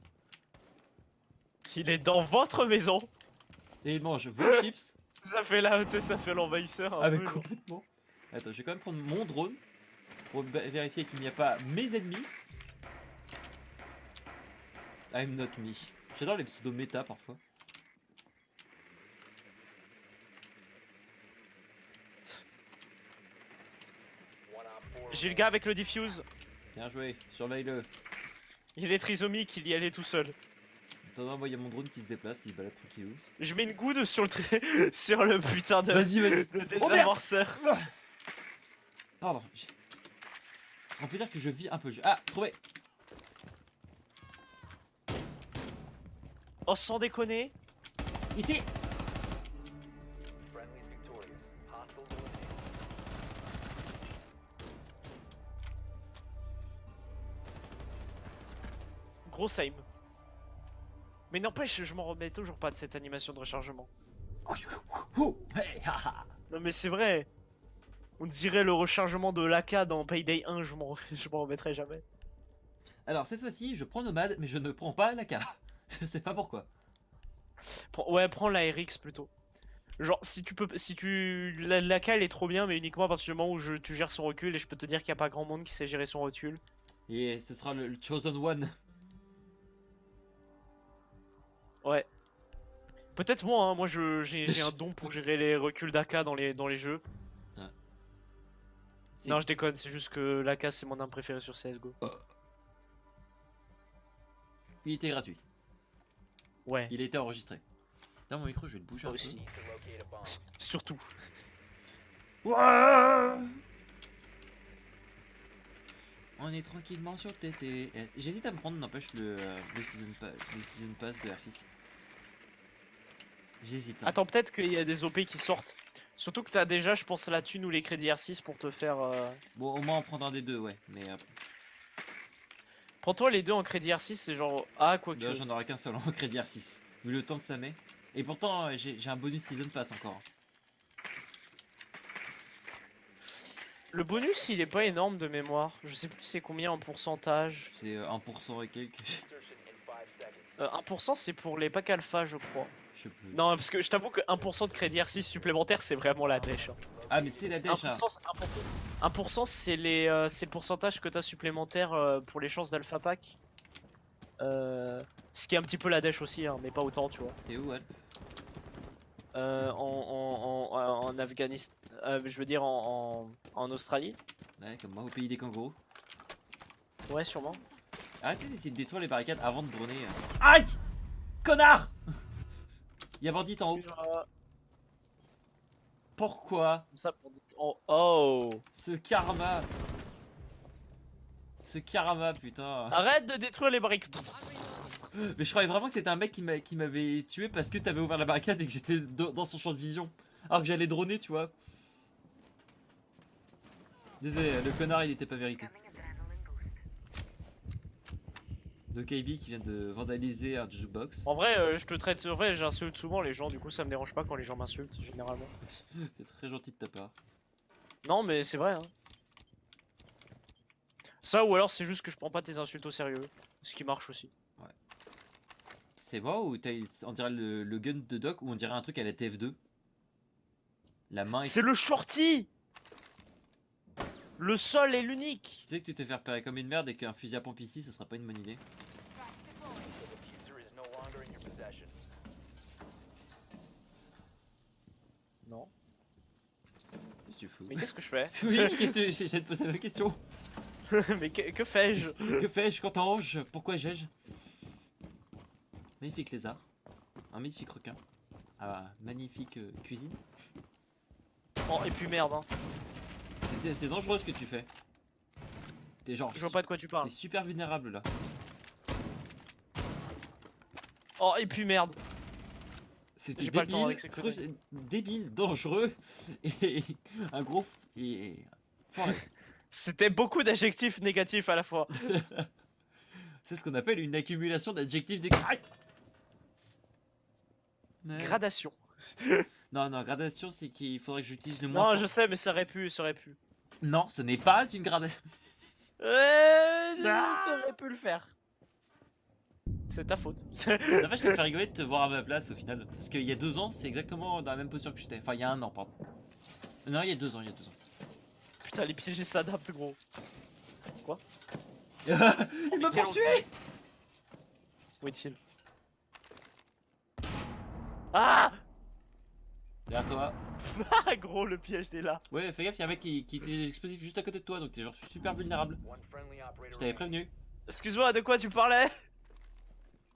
Il est dans votre maison. Et il mange vos chips. Ça fait là, tu sais, ça fait l'envahisseur un Ah mais peu, genre. complètement. Attends, je vais quand même prendre mon drone pour vérifier qu'il n'y a pas mes ennemis. I'm not me. J'adore les pseudo méta parfois. One op 4 J'ai le gars avec le diffuse. Bien joué, surveille-le. Il est trisomique, il y allait tout seul. Attends, moi il y a mon drone qui se déplace, qui se balade tranquillou. Je mets une goutte sur le sur le putain de Vas-y, vas-y. le Oh, merde. désamorceur. Pardon. On peut dire que je vis un peu le jeu. Ah, trouvé. Oh, sans déconner. Ici. friendlies victorious. Hostiles eliminated. Gros aim. Mais n'empêche, je m'en remets toujours pas de cette animation de rechargement. Oh, hey, haha. Non mais c'est vrai. On dirait le rechargement de l'AK dans Payday 1, je m'en remettrai jamais. Alors cette fois-ci, je prends Nomade, mais je ne prends pas la K. Je sais pas pourquoi. Ouais, prends la RX plutôt. Genre, si tu peux, si tu, l'AK elle est trop bien, mais uniquement à partir du moment où tu gères son recul, et je peux te dire qu'il n'y a pas grand monde qui sait gérer son recul. Et ce sera le Chosen One. Ouais. Peut-être moi, hein, moi j'ai un don pour gérer les reculs d'AK dans les jeux. C'est- Non, je déconne, c'est juste que l'AK c'est mon arme préférée sur CSGO. Il était gratuit. Ouais, Il a été enregistré. Dans mon micro, je vais le bouger moi un aussi. Need to locate a bomb. Surtout. peu. Ouais. On est tranquillement sur TT. J'hésite à me prendre, n'empêche, le season pass de R6. J'hésite. Hein. Attends, peut-être qu'il y a des OP qui sortent. Surtout que t'as déjà, je pense, la thune ou les crédits R6 pour te faire... Bon, au moins on prendra des deux, ouais. Mais Prends-toi les deux en crédit R6, c'est genre... Ah, quoique... d'ailleurs, j'en aurai qu'un seul en crédit R6. Vu le temps que ça met. Et pourtant, j'ai un bonus season pass encore. Le bonus, il est pas énorme de mémoire. Je sais plus c'est combien en pourcentage. C'est 1% et quelques. Insertion in 5 seconds. 1% c'est pour les packs alpha, je crois. Je sais plus. Non, parce que je t'avoue que 1% de crédit R6 supplémentaire, c'est vraiment la dèche. Hein. Ah, mais c'est la dèche là. 1%, c'est c'est le pourcentage que t'as supplémentaire pour les chances d'alpha pack. Ce qui est un petit peu la dèche aussi, hein, mais pas autant, tu vois. T'es où, Alp? En Afghanistan, je veux dire en Australie. Ouais, comme moi, au pays des kangourous. Ouais, sûrement. Arrêtez d'essayer de détruire les barricades avant de droner. Aïe! Connard! Y'a bandit en haut. Pourquoi Ça pour dire- Oh, oh. ce karma? Ce karma, putain. Arrête de détruire les barricades. Mais je croyais vraiment que c'était un mec qui m'avait tué parce que t'avais ouvert la barricade et que j'étais dans son champ de vision. Alors que j'allais droner, tu vois. Désolé, le connard il était pas vérité. De KB qui vient de vandaliser un jukebox. En vrai, je te traite. En vrai, j'insulte souvent les gens, du coup, ça me dérange pas quand les gens m'insultent, généralement. C'est très gentil de ta part. Non, mais c'est vrai, hein. Ça, ou alors c'est juste que je prends pas tes insultes au sérieux. Ce qui marche aussi. C'est moi ou on dirait le gun de Doc ou on dirait un truc à la TF2? La main. C'est le shorty! Le sol est l'unique. Tu sais que tu t'es fait repérer comme une merde et qu'un fusil à pompe ici, ça serait pas une bonne idée. The diffuser is no longer in your possession. Non. Qu'est-ce que tu fous? Mais qu'est-ce que je fais? Oui, qu'est-ce que j'ai te poser la même question. Mais que fais-je? Que fais-je quand t'enrange? Pourquoi j'ai-je? Magnifique lézard. Un magnifique requin. Ah, magnifique cuisine. Oh, et puis merde, hein. C'est dangereux ce que tu fais. T'es genre. Je vois pas de quoi tu parles. T'es super vulnérable là. Oh, et puis merde. C'était J'ai pas le temps avec débile, ces conneries. débile, dangereux et un gros et foiré. C'était beaucoup d'adjectifs négatifs à la fois. C'est ce qu'on appelle une accumulation d'adjectifs Aïe. Mais- Gradation. Non, non, gradation, c'est qu'il faudrait que j'utilise le moins. Non, fort. je sais, mais ça aurait pu, ça aurait pu. Non, ce n'est pas une gradation. T'aurais pu le faire. C'est ta faute. En fait, je t'ai fait rigoler de te voir à ma place au final. Parce qu'il y a 2 ans, c'est exactement dans la même posture que j'étais. Enfin, il y a 1 an, pardon. Non, il y a 2 ans, il y a 2 ans. Putain, les piégés s'adaptent, gros. Il me quel poursuit. Où est-il? Ah Derrière toi. Ah, gros, le piège est là. Ouais, fais gaffe, il y a un mec qui était explosif juste à côté de toi, donc t'es genre super vulnérable. One friendly operator Je t'avais remaining. prévenu Excuse-moi, de quoi tu parlais?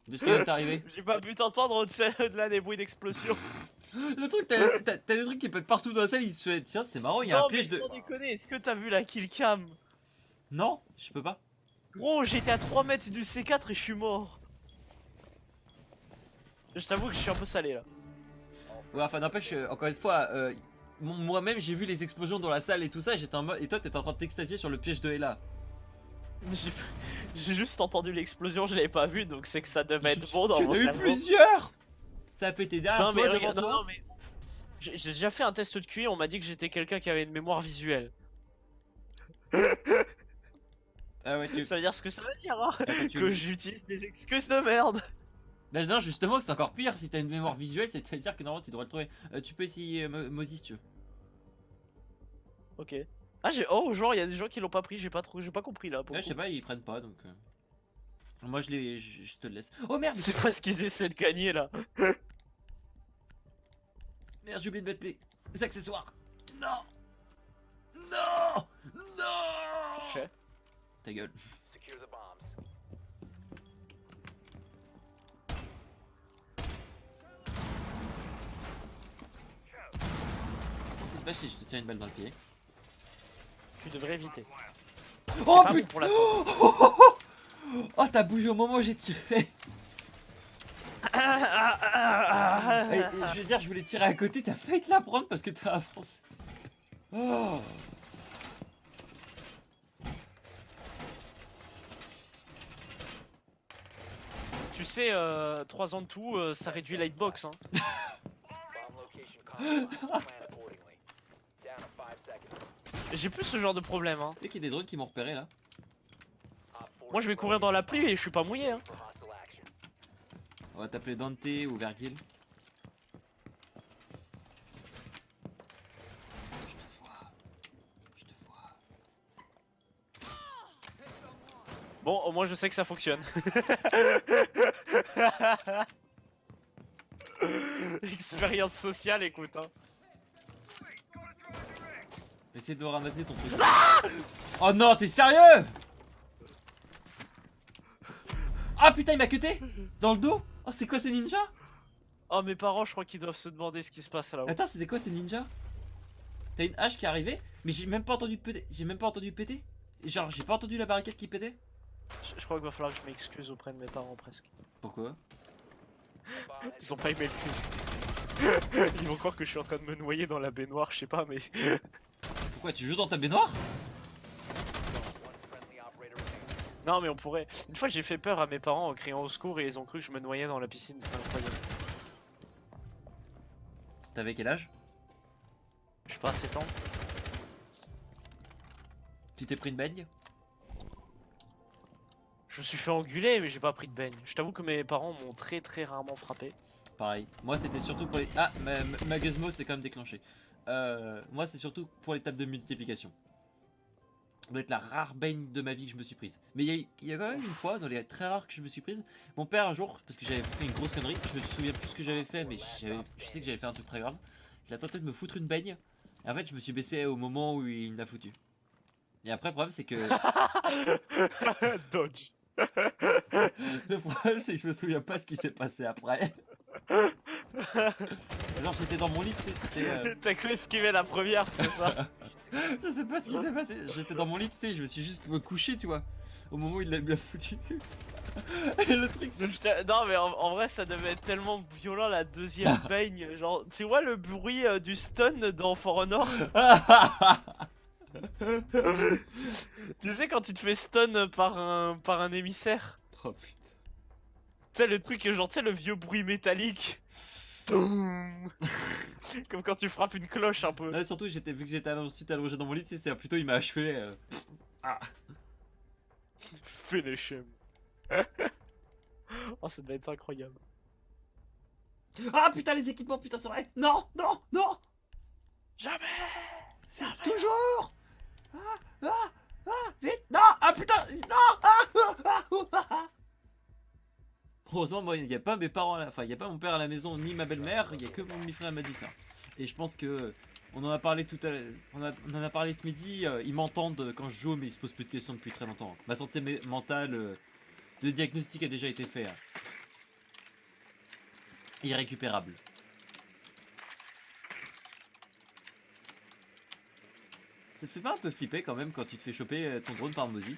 de ce qui vient de t'arriver. J'ai pas pu t'entendre au-delà des bruits d'explosion. Le truc, t'as des trucs qui pètent partout dans la salle, il se fait. Tiens, c'est marrant, il y a Non, un piège mais de. sans déconner, est-ce que t'as vu la killcam? Non, je peux pas. Gros, j'étais à 3 mètres du C4 et je suis mort. Je t'avoue que je suis un peu salé là. Ouais, enfin, n'empêche, encore une fois, moi-même j'ai vu les explosions dans la salle et tout ça, et j'étais en mode. Et toi, t'étais en train de t'extasier sur le piège de Ella. J'ai juste entendu l'explosion, je l'avais pas vu, donc c'est que ça devait être bon dans Tu mon en as eu cerveau. plusieurs. Ça a pété derrière Non mais, toi, devant regarde, toi. non, mais j'ai déjà fait un test de QI, on m'a dit que j'étais quelqu'un qui avait une mémoire visuelle. Ah ouais, tu. Ça veut dire ce que ça veut dire, hein. Attends, tu- Que j'utilise des excuses de merde. Bah, non, justement, c'est encore pire si t'as une mémoire visuelle, c'est-à-dire que normalement tu devrais le trouver. Tu peux essayer Mozy si tu veux. Ok. Ah oh, genre il y a des gens qui l'ont pas pris, j'ai pas compris là. Pour Ouais, le je sais coup. pas, ils prennent pas donc. Moi je te le laisse. Oh merde! C'est pas ce qu'ils essaient de gagner là. Merde, j'ai oublié de mettre les accessoires! Non! Non! Non! Fait. Ta gueule. Secure the bombs. Qu'est-ce qui se passe si je te tiens une balle dans le pied? Tu devrais éviter. Oh pas bon putain! pour la santé. Oh, t'as bougé au moment où j'ai tiré! Je veux dire, je voulais tirer à côté, t'as failli te la prendre parce que t'as avancé. Oh. Tu sais, 3 ans de tout, ça réduit l'hightbox. Hein. Bomb location compromised. Plan accordingly. Down to 5 seconds. J'ai plus ce genre de problème. Hein. Tu sais qu'il y a des drones qui m'ont repéré là? Op 4 Moi je vais courir dans la pluie et je suis pas mouillé. Hein. for hostile action. On va t'appeler Dante ou Vergil. Je te vois. Je te vois. Bon, au moins je sais que ça fonctionne. Expérience sociale, écoute. Hein. Essaye de ramasser ton truc. Oh non, t'es sérieux? Ah putain, il m'a cuté dans le dos. Oh, c'est quoi ce ninja? Oh, mes parents, je crois qu'ils doivent se demander ce qui se passe là-haut. Attends, c'était quoi ce ninja? T'as une hache qui est arrivée, mais j'ai même pas entendu péter. J'ai même pas entendu péter. Genre, j'ai pas entendu la barricade qui pétait. Je crois qu'il va falloir que je m'excuse auprès de mes parents presque. Pourquoi? Bomb has Ils ont pas aimé le truc. Ils vont croire que je suis en train de me noyer dans la baignoire, je sais pas, mais. Pourquoi tu joues dans ta baignoire? one friendly operator remaining. Non, mais on pourrait. Une fois, j'ai fait peur à mes parents en criant au secours et ils ont cru que je me noyais dans la piscine, c'était incroyable. T'avais quel âge? Je sais pas, 7 ans. Tu t'es pris une baigne? Je me suis fait engueuler, mais j'ai pas pris de baigne. Je t'avoue que mes parents m'ont très rarement frappé. Pareil. Moi c'était surtout pour les. Ah, ma gizmo c'est quand même déclenché. Moi c'est surtout pour les tables de multiplication. Ça doit être la rare baigne de ma vie que je me suis prise. Mais il y a quand même une fois, dans les très rares que je me suis prise, mon père un jour, parce que j'avais fait une grosse connerie, je me souviens plus ce que j'avais fait, mais je sais que j'avais fait un truc très grave. Il a tenté de me foutre une baigne, et en fait je me suis baissé au moment où il me l'a foutu. Et après le problème c'est que... Dodge. Le problème c'est que je me souviens pas ce qui s'est passé après. Genre j'étais dans mon lit, tu sais, c'était... T'as cru esquiver la première, c'est ça? Je sais pas ce qui s'est passé, j'étais dans mon lit, tu sais, je me suis juste couché, tu vois, au moment où il me l'a foutu. Et le truc c'est... Non mais en vrai ça devait être tellement violent la deuxième baigne. Genre, tu vois le bruit du stun dans For Honor? Tu sais quand tu te fais stun par un émissaire? Oh putain. Tu sais le truc, genre tu sais le vieux bruit métallique. Toum. Comme quand tu frappes une cloche un peu. Là, surtout, vu que j'étais ensuite allongé dans mon lit, tu sais, c'est plutôt il m'a achevé. Ah. Finish him. Oh ça devait être incroyable. Ah putain, les équipements, putain, c'est vrai. Non, non, non. Jamais. Toujours. Vite, non. Ah putain, non. Heureusement, moi, il n'y a pas mes parents, enfin, il n'y a pas mon père à la maison ni ma belle-mère. Il y a que mon demi-frère m'a dit ça. Et je pense que on en a parlé tout à l'heure. On en a parlé ce midi. Ils m'entendent quand je joue, mais ils se posent plus de questions depuis très longtemps. Ma santé mentale, le diagnostic a déjà été fait. Irrécupérable. Ça te fait pas un peu flipper quand même quand tu te fais choper ton drone par Mozy?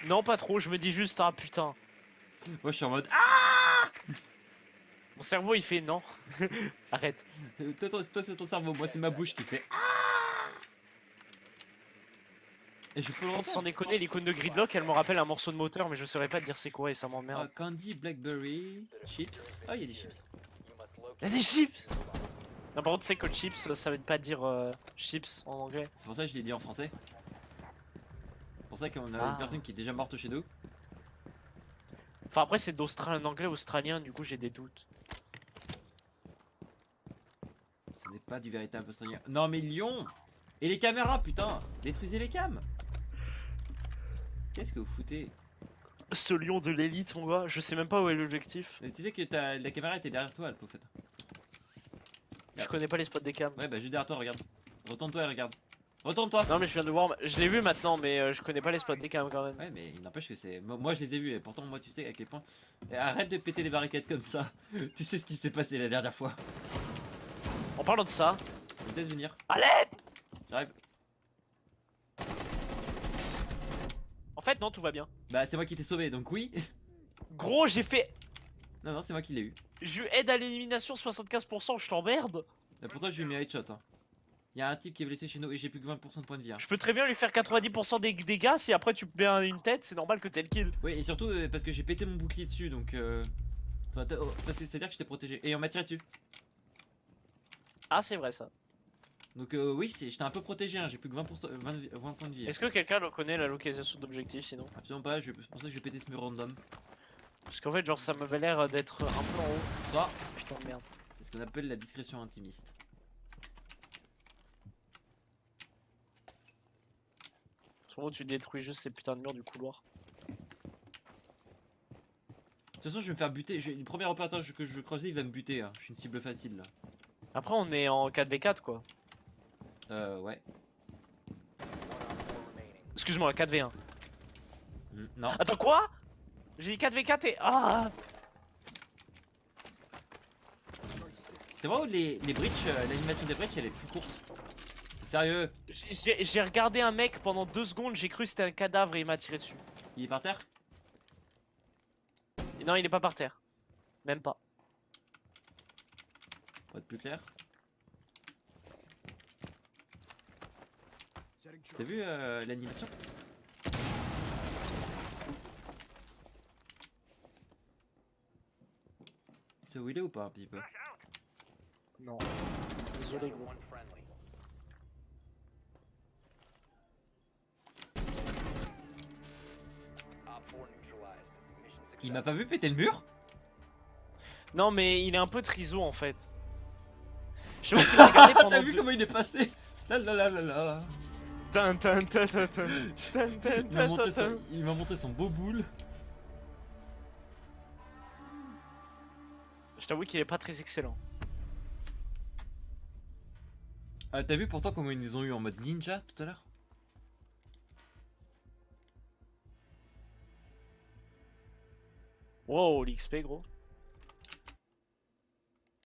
Non pas trop, je me dis juste ah putain. Moi je suis en mode ah. Mon cerveau il fait non. Arrête. Toi c'est ton cerveau, moi c'est ma bouche qui fait ah. Et je peux le refaire. Sans déconner, l'icône de Gridlock elle me rappelle un morceau de moteur, mais je saurais pas te dire c'est quoi et ça m'emmerde. Candy, Blackberry, chips. Ah, il y a des chips. Y'a des chips! Non, par contre, tu sais que chips ça veut pas dire chips en anglais. C'est pour ça que je l'ai dit en français. C'est pour ça qu'on a une personne qui est déjà morte chez nous. Enfin, après, c'est d'australien, anglais, australien, du coup, j'ai des doutes. Ce n'est pas du véritable australien. Non, mais Lyon! Et les caméras, putain! Détruisez les cams! Qu'est-ce que vous foutez? Ce lion de l'élite, mon gars, je sais même pas où est l'objectif. Mais tu sais que la caméra était derrière toi, au fait. Je connais pas les spots des cams. Ouais, bah juste derrière toi, regarde. Retourne-toi et regarde. Retourne-toi! Non, mais je viens de voir, je l'ai vu maintenant, mais je connais pas les spots des cams quand même. Ouais, mais il n'empêche que c'est. Moi je les ai vus et pourtant, moi tu sais à quel point. Et arrête de péter les barricades comme ça. Tu sais ce qui s'est passé la dernière fois. En parlant de ça, Je vais peut-être venir. à l'aide! J'arrive. En fait, non, tout va bien. Bah, c'est moi qui t'ai sauvé donc oui. Gros, j'ai fait. Non, non, c'est moi qui l'ai eu. Je aide à l'élimination 75%, je t'emmerde. Et pourtant, je lui ai mis un headshot. Hein. Il y a un type qui est blessé chez nous et j'ai plus que 20% de points de vie. Hein. Je peux très bien lui faire 90% des dégâts, si après tu mets une tête, c'est normal que t'aies le kill. Oui, et surtout parce que j'ai pété mon bouclier dessus donc. C'est-à-dire que je t'ai protégé. Et on m'a tiré dessus. Ah, c'est vrai ça. Donc, oui, j'étais un peu protégé. Hein. J'ai plus que 20 points de vie. Est-ce que quelqu'un le connaît la localisation d'objectif sinon? Absolument pas, c'est pour ça que je vais péter ce mur random. Parce qu'en fait, genre, ça m'avait l'air d'être un peu en haut. Ça, Putain de merde. c'est ce qu'on appelle la discrétion intimiste. Souvent, tu détruis juste ces putains de murs du couloir. De toute façon, je vais me faire buter. Le premier opérateur que je croisais, il va me buter. Hein. Je suis une cible facile là. Après, on est en 4v4 quoi. Ouais. Excuse-moi, 4v1. Non. Attends, quoi? J'ai dit 4v4 et. Ah! C'est vrai où les breaches, l'animation des breaches, elle est plus courte. Sérieux? J'ai regardé un mec pendant 2 secondes, j'ai cru que c'était un cadavre et il m'a tiré dessus. Il est par terre? Et non, il est pas par terre. Même pas. Pour être plus clair. T'as vu l'animation? C'est où il est ou pas un petit peu? Non. Désolé, gros. Il m'a pas vu péter le mur? Non, mais il est un peu triso en fait. Je vois qu'il m'a regardé pendant T'as vu comment il est passé? Là là là là là. Tin, tin, tin, tin, tin. Tin, tin, tin, tin, tin. Il m'a montré son beau boule. Je t'avoue qu'il est pas très excellent. Ah, t'as vu pourtant comment ils nous ont eu en mode ninja tout à l'heure? Wow, l'XP gros.